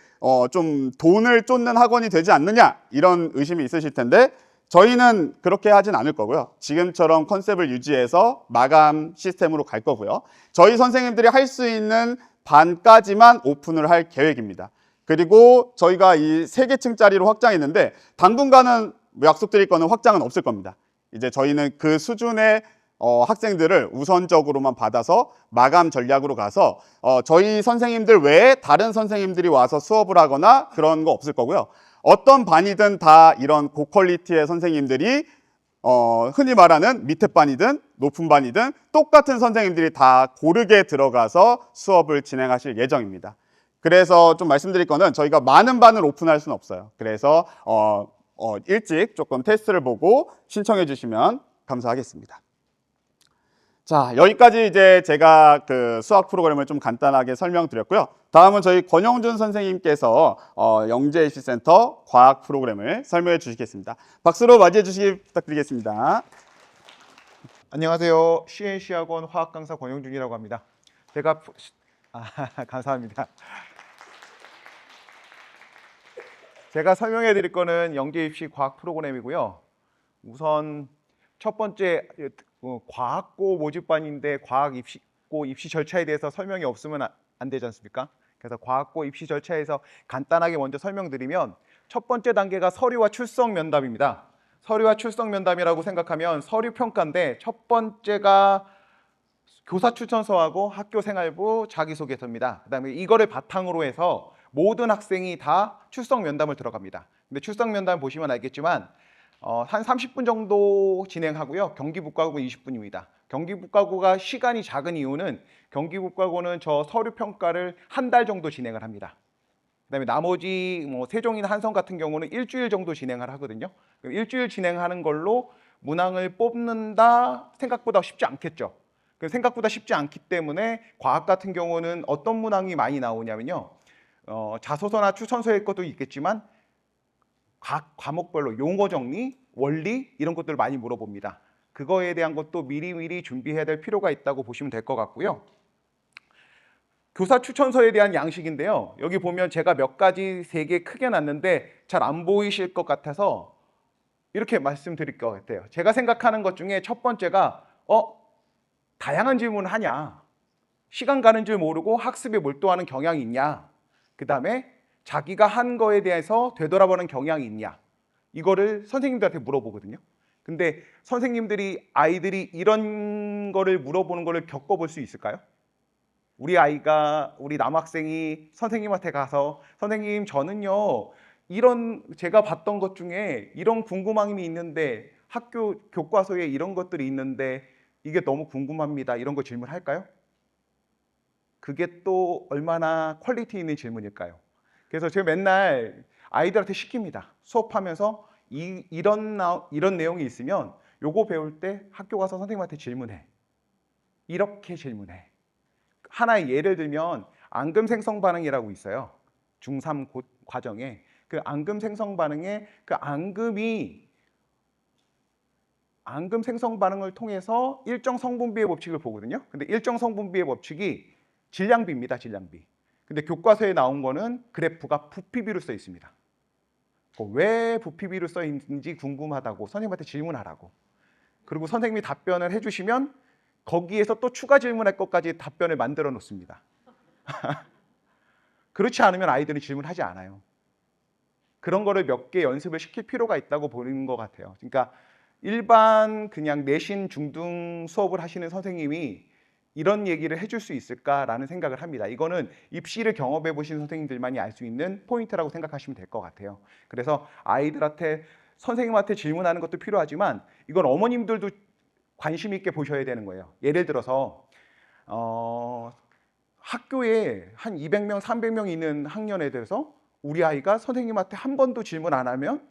[SPEAKER 2] 좀 돈을 쫓는 학원이 되지 않느냐 이런 의심이 있으실 텐데 저희는 그렇게 하진 않을 거고요. 지금처럼 컨셉을 유지해서 마감 시스템으로 갈 거고요. 저희 선생님들이 할 수 있는 반까지만 오픈을 할 계획입니다. 그리고 저희가 이 3개층짜리로 확장했는데 당분간은 약속드릴 거는 확장은 없을 겁니다. 이제 저희는 그 수준의 학생들을 우선적으로만 받아서 마감 전략으로 가서 저희 선생님들 외에 다른 선생님들이 와서 수업을 하거나 그런 거 없을 거고요. 어떤 반이든 다 이런 고퀄리티의 선생님들이 흔히 말하는 밑에 반이든 높은 반이든 똑같은 선생님들이 다 고르게 들어가서 수업을 진행하실 예정입니다. 그래서 좀 말씀드릴 거는 저희가 많은 반을 오픈할 수는 없어요. 그래서 일찍 조금 테스트를 보고 신청해 주시면 감사하겠습니다. 자, 여기까지 이제 제가 그 수학 프로그램을 좀 간단하게 설명드렸고요. 다음은 저희 권영준 선생님께서 영재입시센터 과학 프로그램을 설명해 주시겠습니다. 박수로 맞이해 주시기 부탁드리겠습니다.
[SPEAKER 3] 안녕하세요. CNC학원 화학 강사 권영준이라고 합니다. 제가 감사합니다. 제가 설명해 드릴 거는 영재입시 과학 프로그램이고요. 우선 첫 번째 과학고 모집반인데 과학 입시고 입시 절차에 대해서 설명이 없으면 안 되지 않습니까? 그래서 과학고 입시 절차에서 간단하게 먼저 설명드리면 첫 번째 단계가 서류와 출석 면담입니다. 서류와 출석 면담이라고 생각하면 서류 평가인데 첫 번째가 교사 추천서하고 학교 생활부 자기소개서입니다. 그다음에 이거를 바탕으로 해서 모든 학생이 다 출석 면담을 들어갑니다. 근데 출석 면담 보시면 알겠지만 한 30분 정도 진행하고요. 경기북과고는 20분입니다. 경기북과고가 시간이 작은 이유는 경기북과고는 저 서류 평가를 한 달 정도 진행을 합니다. 그다음에 나머지 뭐 세종이나 한성 같은 경우는 일주일 정도 진행을 하거든요. 그럼 일주일 진행하는 걸로 문항을 뽑는다 생각보다 쉽지 않겠죠. 생각보다 쉽지 않기 때문에 과학 같은 경우는 어떤 문항이 많이 나오냐면요. 자소서나 추천서의 것도 있겠지만 각 과목별로 용어 정리, 원리 이런 것들을 많이 물어봅니다. 그거에 대한 것도 미리미리 준비해야 될 필요가 있다고 보시면 될 것 같고요. 교사 추천서에 대한 양식인데요. 여기 보면 제가 몇 가지 3개 크게 놨는데 잘 안 보이실 것 같아서 이렇게 말씀드릴 것 같아요. 제가 생각하는 것 중에 첫 번째가 다양한 질문을 하냐, 시간 가는 줄 모르고 학습에 몰두하는 경향이 있냐, 그 다음에 자기가 한 거에 대해서 되돌아보는 경향이 있냐, 이거를 선생님들한테 물어보거든요. 근데 선생님들이 아이들이 이런 거를 물어보는 거를 겪어볼 수 있을까요? 우리 남학생이 선생님한테 가서 선생님 저는요 이런 제가 봤던 것 중에 이런 궁금함이 있는데 학교 교과서에 이런 것들이 있는데 이게 너무 궁금합니다. 이런 거 질문할까요? 그게 또 얼마나 퀄리티 있는 질문일까요? 그래서 제가 맨날 아이들한테 시킵니다. 수업하면서 이런 내용이 있으면 요거 배울 때 학교 가서 선생님한테 질문해. 이렇게 질문해. 하나의 예를 들면 앙금 생성 반응이라고 있어요. 중3 과정에 그 앙금 생성 반응에 그 앙금 생성 반응을 통해서 일정 성분비의 법칙을 보거든요. 근데 일정 성분비의 법칙이 질량비입니다. 질량비. 근데 교과서에 나온 거는 그래프가 부피비로 써 있습니다. 왜 부피비로 써 있는지 궁금하다고 선생님한테 질문하라고. 그리고 선생님이 답변을 해주시면 거기에서 또 추가 질문할 것까지 답변을 만들어 놓습니다. 그렇지 않으면 아이들은 질문하지 않아요. 그런 거를 몇 개 연습을 시킬 필요가 있다고 보는 것 같아요. 그러니까 일반 그냥 내신 중등 수업을 하시는 선생님이 이런 얘기를 해줄 수 있을까라는 생각을 합니다. 이거는 입시를 경험해 보신 선생님들만이 알 수 있는 포인트라고 생각하시면 될 것 같아요. 그래서 아이들한테 선생님한테 질문하는 것도 필요하지만 이건 어머님들도 관심 있게 보셔야 되는 거예요. 예를 들어서 학교에 한 200명, 300명 있는 학년에 대해서 우리 아이가 선생님한테 한 번도 질문 안 하면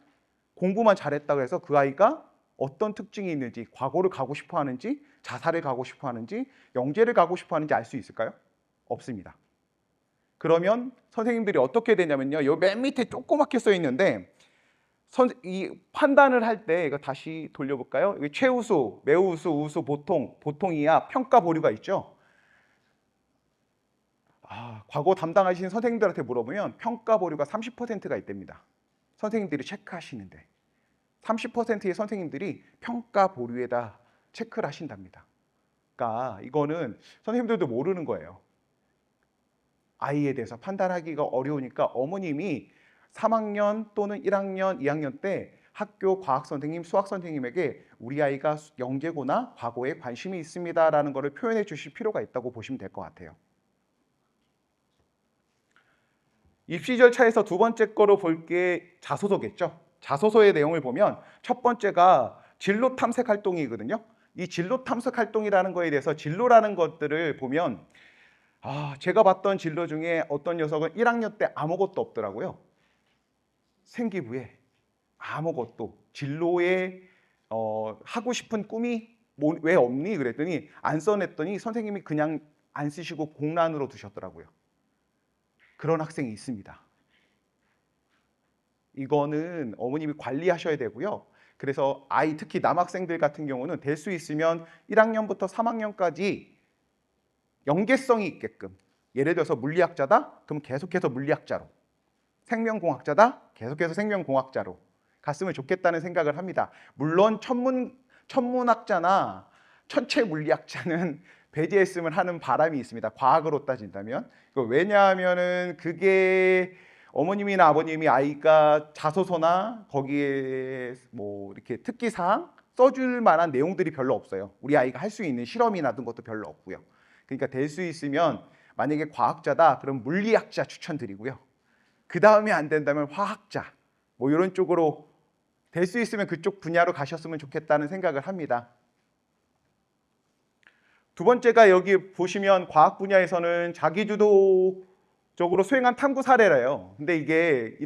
[SPEAKER 3] 공부만 잘했다고 해서 그 아이가 어떤 특징이 있는지, 과거를 가고 싶어 하는지, 자살을 가고 싶어 하는지, 영재를 가고 싶어 하는지 알 수 있을까요? 없습니다. 그러면 선생님들이 어떻게 되냐면요. 요 맨 밑에 조그맣게 써 있는데 이 판단을 할 때 이거 다시 돌려볼까요? 여기 최우수, 매우수, 우수, 보통, 보통이야, 평가 보류가 있죠. 과거 담당하신 선생님들한테 물어보면 평가 보류가 30%가 있답니다. 선생님들이 체크하시는데 30%의 선생님들이 평가 보류에다 체크를 하신답니다. 그러니까 이거는 선생님들도 모르는 거예요. 아이에 대해서 판단하기가 어려우니까 어머님이 3학년 또는 1학년, 2학년 때 학교 과학 선생님, 수학 선생님에게 우리 아이가 영재고나 과거에 관심이 있습니다라는 것을 표현해 주실 필요가 있다고 보시면 될 것 같아요. 입시 절차에서 두 번째 거로 볼 게 자소서겠죠. 자소서의 내용을 보면 첫 번째가 진로 탐색 활동이거든요. 이 진로 탐색 활동이라는 거에 대해서 진로라는 것들을 보면 제가 봤던 진로 중에 어떤 녀석은 1학년 때 아무것도 없더라고요. 생기부에 아무것도 진로에 하고 싶은 꿈이 왜 없니? 그랬더니 안 써냈더니 선생님이 그냥 안 쓰시고 공란으로 두셨더라고요. 그런 학생이 있습니다. 이거는 어머님이 관리하셔야 되고요. 그래서 아이 특히 남학생들 같은 경우는 될 수 있으면 1학년부터 3학년까지 연계성이 있게끔 예를 들어서 물리학자다? 그럼 계속해서 물리학자로 생명공학자다? 계속해서 생명공학자로 갔으면 좋겠다는 생각을 합니다. 물론 천문학자나 천체 물리학자는 배제했으면 하는 바람이 있습니다. 과학으로 따진다면. 왜냐하면은 그게 어머님이나 아버님이 아이가 자소서나 거기에 뭐 이렇게 특기사항 써줄 만한 내용들이 별로 없어요. 우리 아이가 할 수 있는 실험이나 든 것도 별로 없고요. 그러니까 될 수 있으면 만약에 과학자다 그럼 물리학자 추천드리고요. 그 다음에 안 된다면 화학자 뭐 이런 쪽으로 될 수 있으면 그쪽 분야로 가셨으면 좋겠다는 생각을 합니다. 두 번째가 여기 보시면 과학 분야에서는 자기주도적으로 수행한 탐구 사례래요. 근데 이게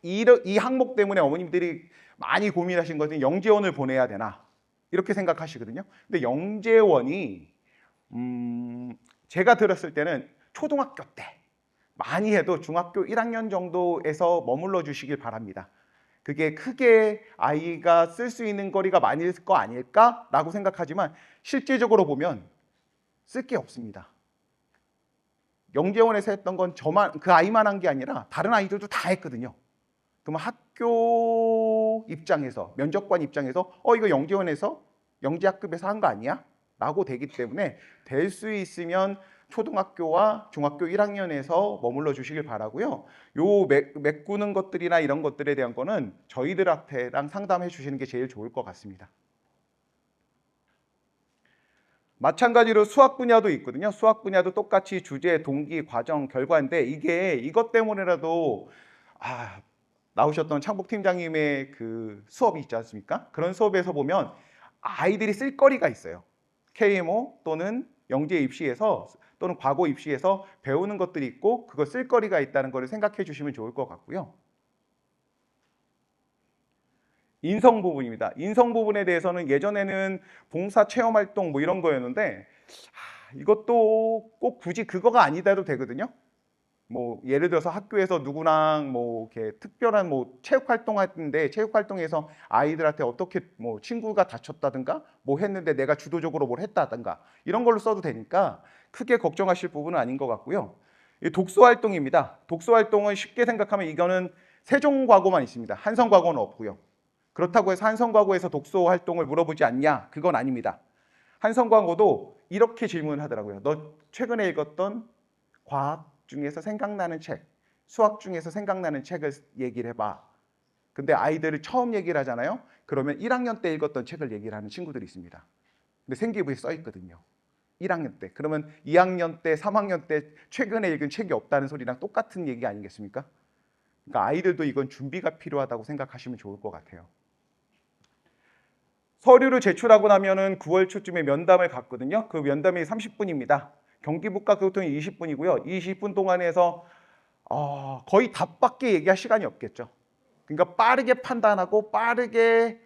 [SPEAKER 3] 이 항목 때문에 어머님들이 많이 고민하신 것은 영재원을 보내야 되나 이렇게 생각하시거든요. 근데 영재원이 제가 들었을 때는 초등학교 때 많이 해도 중학교 1학년 정도에서 머물러 주시길 바랍니다. 그게 크게 아이가 쓸 수 있는 거리가 많을 거 아닐까라고 생각하지만 실질적으로 보면 쓸 게 없습니다. 영재원에서 했던 건 그 아이만 한 게 아니라 다른 아이들도 다 했거든요. 그러면 학교 학교 입장에서, 면접관 입장에서 이거 영재원에서 영재학급에서 한 거 아니야? 라고 되기 때문에 될 수 있으면 초등학교와 중학교 1학년에서 머물러 주시길 바라고요. 요 메꾸는 것들이나 이런 것들에 대한 거는 저희들한테랑 상담해 주시는 게 제일 좋을 것 같습니다. 마찬가지로 수학 분야도 있거든요. 수학 분야도 똑같이 주제, 동기, 과정, 결과인데 이게 이것 때문에라도 나오셨던 창복 팀장님의 그 수업이 있지 않습니까? 그런 수업에서 보면 아이들이 쓸 거리가 있어요. KMO 또는 영재 입시에서 또는 과고 입시에서 배우는 것들이 있고 그거 쓸 거리가 있다는 것을 생각해 주시면 좋을 것 같고요. 인성 부분입니다. 인성 부분에 대해서는 예전에는 봉사 체험 활동 뭐 이런 거였는데 이것도 꼭 굳이 그거가 아니다도 되거든요. 뭐 예를 들어서 학교에서 누구랑 뭐 이렇게 특별한 뭐 체육 활동하는데 체육 활동에서 아이들한테 어떻게 뭐 친구가 다쳤다든가 뭐 했는데 내가 주도적으로 뭘 했다든가 이런 걸로 써도 되니까 크게 걱정하실 부분은 아닌 것 같고요. 이 독서 활동입니다. 독서 활동은 쉽게 생각하면 이거는 세종과고만 있습니다. 한성과고는 없고요. 그렇다고 해서 한성과고에서 독서 활동을 물어보지 않냐? 그건 아닙니다. 한성과고도 이렇게 질문을 하더라고요. 너 최근에 읽었던 과학 중에서 생각나는 책, 수학 중에서 생각나는 책을 얘기를 해봐. 근데 아이들을 처음 얘기를 하잖아요. 그러면 1학년 때 읽었던 책을 얘기를 하는 친구들이 있습니다. 근데 생기부에 써 있거든요. 1학년 때. 그러면 2학년 때, 3학년 때 최근에 읽은 책이 없다는 소리랑 똑같은 얘기 아니겠습니까? 그러니까 아이들도 이건 준비가 필요하다고 생각하시면 좋을 것 같아요. 서류를 제출하고 나면은 9월 초쯤에 면담을 갔거든요. 그 면담이 30분입니다. 경기북학교통이 20분이고요. 20분 동안에서 거의 답밖에 얘기할 시간이 없겠죠. 그러니까 빠르게 판단하고 빠르게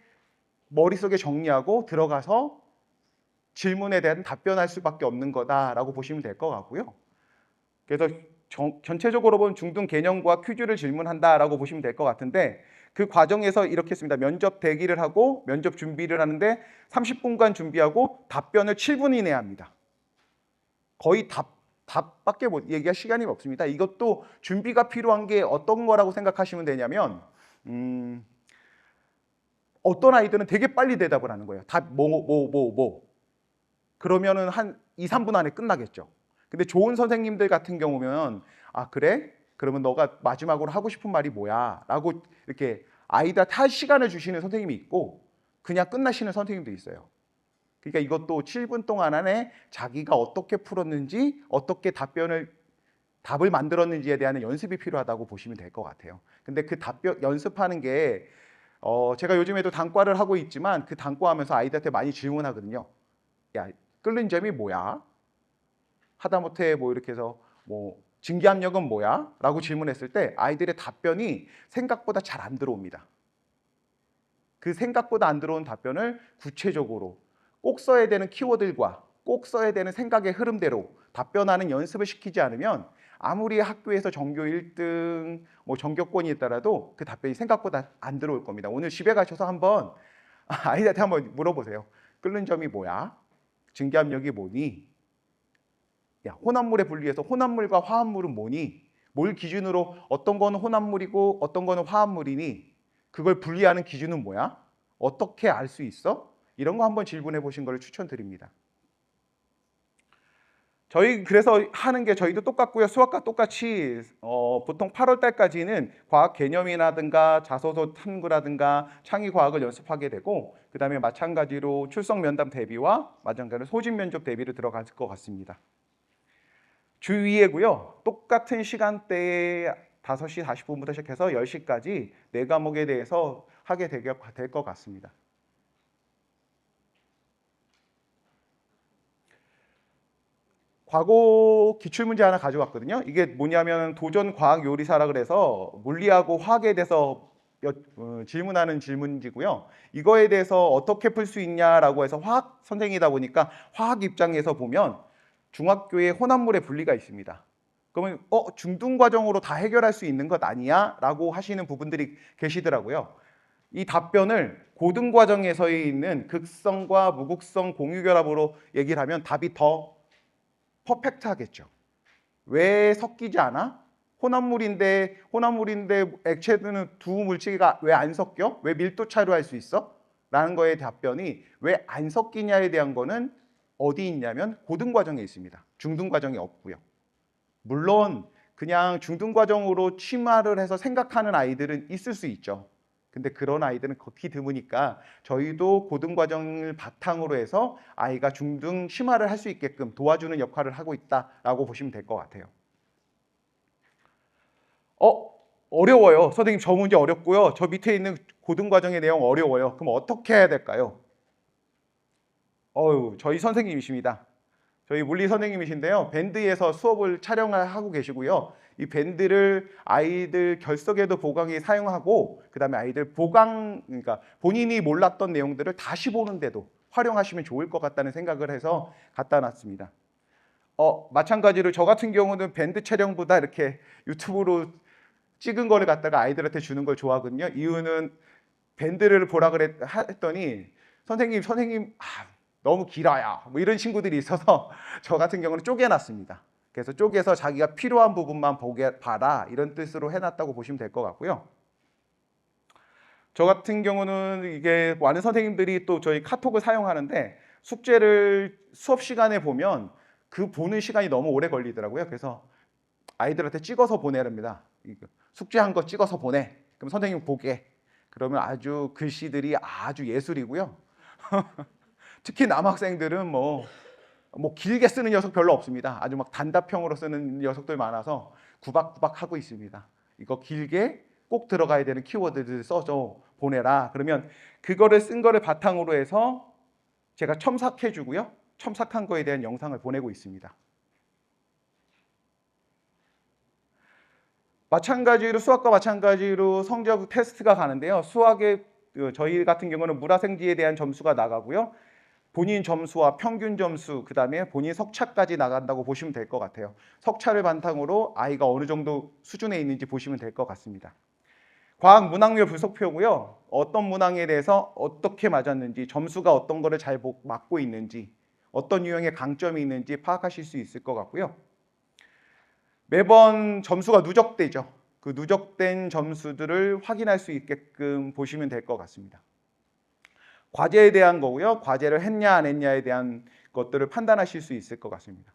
[SPEAKER 3] 머릿속에 정리하고 들어가서 질문에 대한 답변할 수밖에 없는 거다라고 보시면 될 것 같고요. 그래서 전체적으로 보면 중등 개념과 퀴즈를 질문한다라고 보시면 될 것 같은데 그 과정에서 이렇게 했습니다. 면접 대기를 하고 면접 준비를 하는데 30분간 준비하고 답변을 7분 이내에 합니다. 거의 답밖에 얘기할 시간이 없습니다. 이것도 준비가 필요한 게 어떤 거라고 생각하시면 되냐면 어떤 아이들은 되게 빨리 대답을 하는 거예요. 답 그러면은 한 2, 3분 안에 끝나겠죠. 근데 좋은 선생님들 같은 경우면 그래? 그러면 너가 마지막으로 하고 싶은 말이 뭐야? 라고 이렇게 아이들한테 할 시간을 주시는 선생님이 있고 그냥 끝나시는 선생님도 있어요. 그러니까 이것도 7분 동안 안에 자기가 어떻게 풀었는지 어떻게 답을 만들었는지에 대한 연습이 필요하다고 보시면 될 것 같아요. 근데 그 답변 연습하는 게 제가 요즘에도 단과를 하고 있지만 그 단과하면서 아이들한테 많이 질문하거든요. 야, 끓는 점이 뭐야? 하다못해 뭐 이렇게 해서 뭐 증기압력은 뭐야? 라고 질문했을 때 아이들의 답변이 생각보다 잘 안 들어옵니다. 그 생각보다 안 들어온 답변을 구체적으로 꼭 써야 되는 키워드들과 꼭 써야 되는 생각의 흐름대로 답변하는 연습을 시키지 않으면 아무리 학교에서 전교 1등 뭐 전교권이 있더라도 그 답변이 생각보다 안 들어올 겁니다. 오늘 집에 가셔서 한번 아이들한테 한번 물어보세요. 끓는 점이 뭐야? 증기압력이 뭐니? 야, 혼합물에 분리해서 혼합물과 화합물은 뭐니? 뭘 기준으로 어떤 거는 혼합물이고 어떤 거는 화합물이니? 그걸 분리하는 기준은 뭐야? 어떻게 알 수 있어? 이런 거 한번 질문해 보신 걸 추천드립니다. 저희 그래서 하는 게 저희도 똑같고요. 수학과 똑같이 보통 8월 달까지는 과학 개념이라든가 자소서 탐구라든가 창의 과학을 연습하게 되고 그 다음에 마찬가지로 출석 면담 대비와 마찬가지로 소집 면접 대비를 들어갈 것 같습니다. 주 2회고요. 똑같은 시간대에 5시 40분부터 시작해서 10시까지 4과목에 대해서 하게 될 것 같습니다. 과거 기출문제 하나 가져왔거든요. 이게 뭐냐면 도전 과학 요리사라 그래서 물리하고 화학에 대해서 질문하는 질문지고요. 이거에 대해서 어떻게 풀 수 있냐라고 해서 화학 선생이다 보니까 화학 입장에서 보면 중학교에 혼합물의 분리가 있습니다. 그러면 중등 과정으로 다 해결할 수 있는 것 아니야? 라고 하시는 부분들이 계시더라고요. 이 답변을 고등 과정에서 있는 극성과 무극성 공유결합으로 얘기를 하면 답이 더 퍼펙트하겠죠. 왜 섞이지 않아? 혼합물인데 액체는 두 물질이 왜 안 섞여? 왜 밀도 차이로 할 수 있어? 라는 거에 답변이 왜 안 섞이냐에 대한 거는 어디 있냐면 고등 과정에 있습니다. 중등 과정에 없고요. 물론 그냥 중등 과정으로 취마를 해서 생각하는 아이들은 있을 수 있죠. 근데 그런 아이들은 극히 드무니까 저희도 고등 과정을 바탕으로 해서 아이가 중등 심화를 할 수 있게끔 도와주는 역할을 하고 있다라고 보시면 될 것 같아요. 어려워요. 선생님 저 문제 어렵고요. 저 밑에 있는 고등 과정의 내용 어려워요. 그럼 어떻게 해야 될까요? 저희 선생님이십니다. 저희 물리 선생님이신데요. 밴드에서 수업을 촬영을 하고 계시고요. 이 밴드를 아이들 결석에도 보강에 사용하고 그다음에 아이들 그러니까 본인이 몰랐던 내용들을 다시 보는데도 활용하시면 좋을 것 같다는 생각을 해서 갖다 놨습니다. 마찬가지로 저 같은 경우는 밴드 촬영보다 이렇게 유튜브로 찍은 거를 갖다가 아이들한테 주는 걸 좋아하거든요. 이유는 밴드를 보라 했더니 선생님 너무 길어요. 뭐 이런 친구들이 있어서 저 같은 경우는 쪼개놨습니다. 그래서 쪼개서 자기가 필요한 부분만 봐라 이런 뜻으로 해놨다고 보시면 될 것 같고요. 저 같은 경우는 이게 많은 선생님들이 또 저희 카톡을 사용하는데 숙제를 수업 시간에 보면 그 보는 시간이 너무 오래 걸리더라고요. 그래서 아이들한테 찍어서 보내랍니다. 숙제한 거 찍어서 보내. 그럼 선생님 보게. 그러면 아주 글씨들이 아주 예술이고요. 특히 남학생들은 뭐 길게 쓰는 녀석 별로 없습니다. 아주 막 단답형으로 쓰는 녀석들 많아서 구박구박 하고 있습니다. 이거 길게 꼭 들어가야 되는 키워드들 써줘 보내라. 그러면 그거를 쓴 거를 바탕으로 해서 제가 첨삭해 주고요. 첨삭한 거에 대한 영상을 보내고 있습니다. 마찬가지로 수학과 마찬가지로 성적 테스트가 가는데요. 수학에 저희 같은 경우는 물화생지에 대한 점수가 나가고요. 본인 점수와 평균 점수, 그 다음에 본인 석차까지 나간다고 보시면 될 것 같아요. 석차를 바탕으로 아이가 어느 정도 수준에 있는지 보시면 될 것 같습니다. 과학 문항률 분석표고요. 어떤 문항에 대해서 어떻게 맞았는지, 점수가 어떤 거를 잘 맞고 있는지, 어떤 유형의 강점이 있는지 파악하실 수 있을 것 같고요. 매번 점수가 누적되죠. 그 누적된 점수들을 확인할 수 있게끔 보시면 될 것 같습니다. 과제에 대한 거고요. 과제를 했냐 안 했냐에 대한 것들을 판단하실 수 있을 것 같습니다.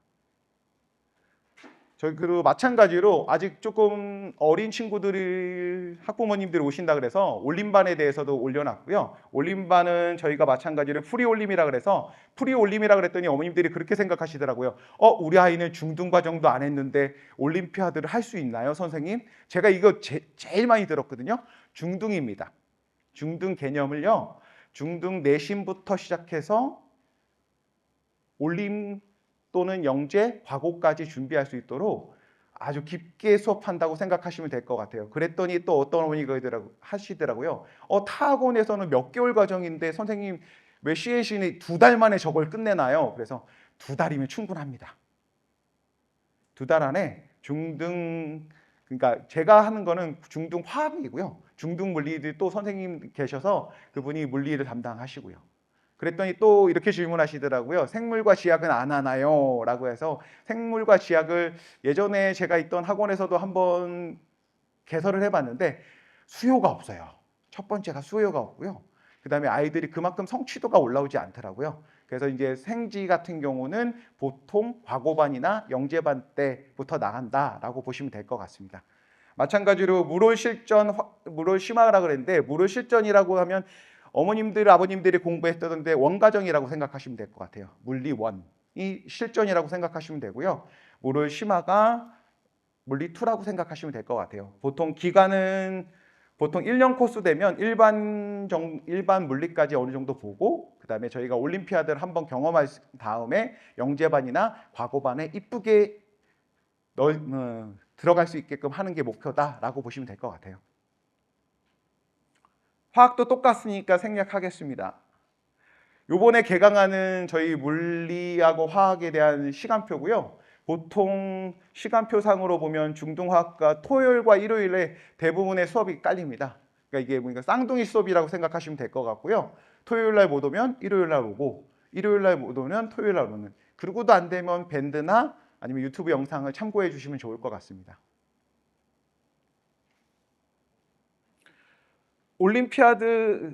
[SPEAKER 3] 저희 그리고 마찬가지로 아직 조금 어린 친구들이 학부모님들이 오신다 그래서 올림반에 대해서도 올려놨고요. 올림반은 저희가 마찬가지로 프리올림이라 그래서 프리올림이라 그랬더니 어머님들이 그렇게 생각하시더라고요. 우리 아이는 중등 과정도 안 했는데 올림피아드를 할 수 있나요, 선생님? 제가 이거 제일 많이 들었거든요. 중등입니다. 중등 개념을요. 중등 내신부터 시작해서 올림 또는 영재, 과고까지 준비할 수 있도록 아주 깊게 수업한다고 생각하시면 될 것 같아요. 그랬더니 또 어떤 어머니가 하시더라고요. 타학원에서는 몇 개월 과정인데 선생님 왜 CNC는 2달 만에 저걸 끝내나요? 그래서 2달이면 충분합니다. 2달 안에 중등, 그러니까 제가 하는 거는 중등 화학이고요. 중등 물리들 또 선생님 계셔서 그분이 물리를 담당하시고요. 그랬더니 또 이렇게 질문하시더라고요. 생물과 지학은 안 하나요? 라고 해서 생물과 지학을 예전에 제가 있던 학원에서도 한번 개설을 해봤는데 수요가 없어요. 첫 번째가 수요가 없고요. 그 다음에 아이들이 그만큼 성취도가 올라오지 않더라고요. 그래서 이제 생지 같은 경우는 보통 과고반이나 영재반 때부터 나간다라고 보시면 될 것 같습니다. 마찬가지로 물올 실전, 물올 심화라 그랬는데 물올 실전이라고 하면 어머님들, 아버님들이 공부했던데 원과정이라고 생각하시면 될 것 같아요. 물리 원이 실전이라고 생각하시면 되고요. 물올 심화가 물리 2라고 생각하시면 될 것 같아요. 보통 기간은 보통 1년 코스 되면 일반 물리까지 어느 정도 보고 그 다음에 저희가 올림피아드를 한번 경험할 다음에 영재반이나 과고반에 이쁘게 들어갈 수 있게끔 하는 게 목표다라고 보시면 될 것 같아요. 화학도 똑같으니까 생략하겠습니다. 요번에 개강하는 저희 물리하고 화학에 대한 시간표고요. 보통 시간표상으로 보면 중등화학과 토요일과 일요일에 대부분의 수업이 깔립니다. 그러니까 이게 뭔가 쌍둥이 수업이라고 생각하시면 될 것 같고요. 토요일 날 못 오면 일요일 날 오고 일요일 날 못 오면 토요일 날 오는. 그러고도 안 되면 밴드나 아니면 유튜브 영상을 참고해 주시면 좋을 것 같습니다.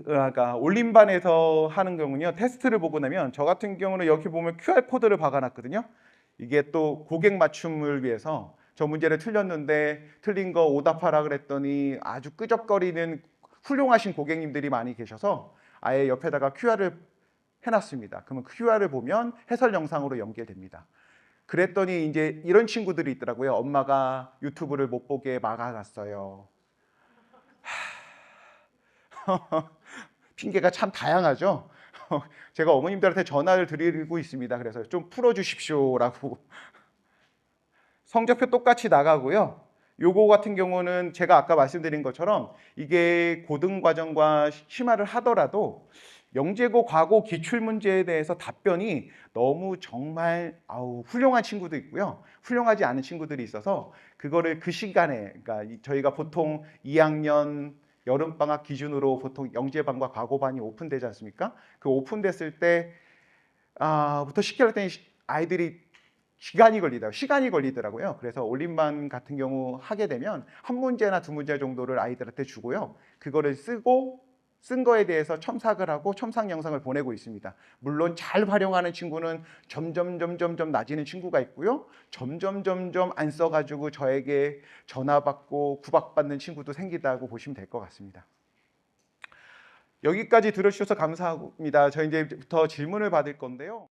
[SPEAKER 3] 그러니까 올림반에서 하는 경우는요, 테스트를 보고 나면 저 같은 경우는 여기 보면 QR 코드를 박아놨거든요. 이게 또 고객 맞춤을 위해서 저 문제를 틀렸는데 틀린 거 오답하라 그랬더니 아주 끄적거리는 훌륭하신 고객님들이 많이 계셔서 아예 옆에다가 QR을 해놨습니다. 그러면 QR을 보면 해설 영상으로 연계됩니다. 그랬더니 이제 이런 친구들이 있더라고요. 엄마가 유튜브를 못 보게 막아놨어요. 핑계가 참 다양하죠. 제가 어머님들한테 전화를 드리고 있습니다. 그래서 좀 풀어주십시오라고. 성적표 똑같이 나가고요. 요거 같은 경우는 제가 아까 말씀드린 것처럼 이게 고등과정과 심화를 하더라도 영재고 과고 기출문제에 대해서 답변이 너무 정말 훌륭한 친구도 있고요. 훌륭하지 않은 친구들이 있어서 그거를 그 시간에, 그러니까 저희가 보통 2학년 여름방학 기준으로 보통 영재반과 과고반이 오픈되지 않습니까? 그 오픈됐을 때부터 시켜놨더니 아이들이 시간이 걸리더라고요. 그래서 올림반 같은 경우 하게 되면 한 문제나 두 문제 정도를 아이들한테 주고요. 그거를 쓴 거에 대해서 첨삭을 하고 첨삭 영상을 보내고 있습니다. 물론 잘 활용하는 친구는 점점 낮아지는 친구가 있고요. 점점 안 써가지고 저에게 전화 받고 구박받는 친구도 생기다고 보시면 될 것 같습니다. 여기까지 들어주셔서 감사합니다. 저 이제부터 질문을 받을 건데요.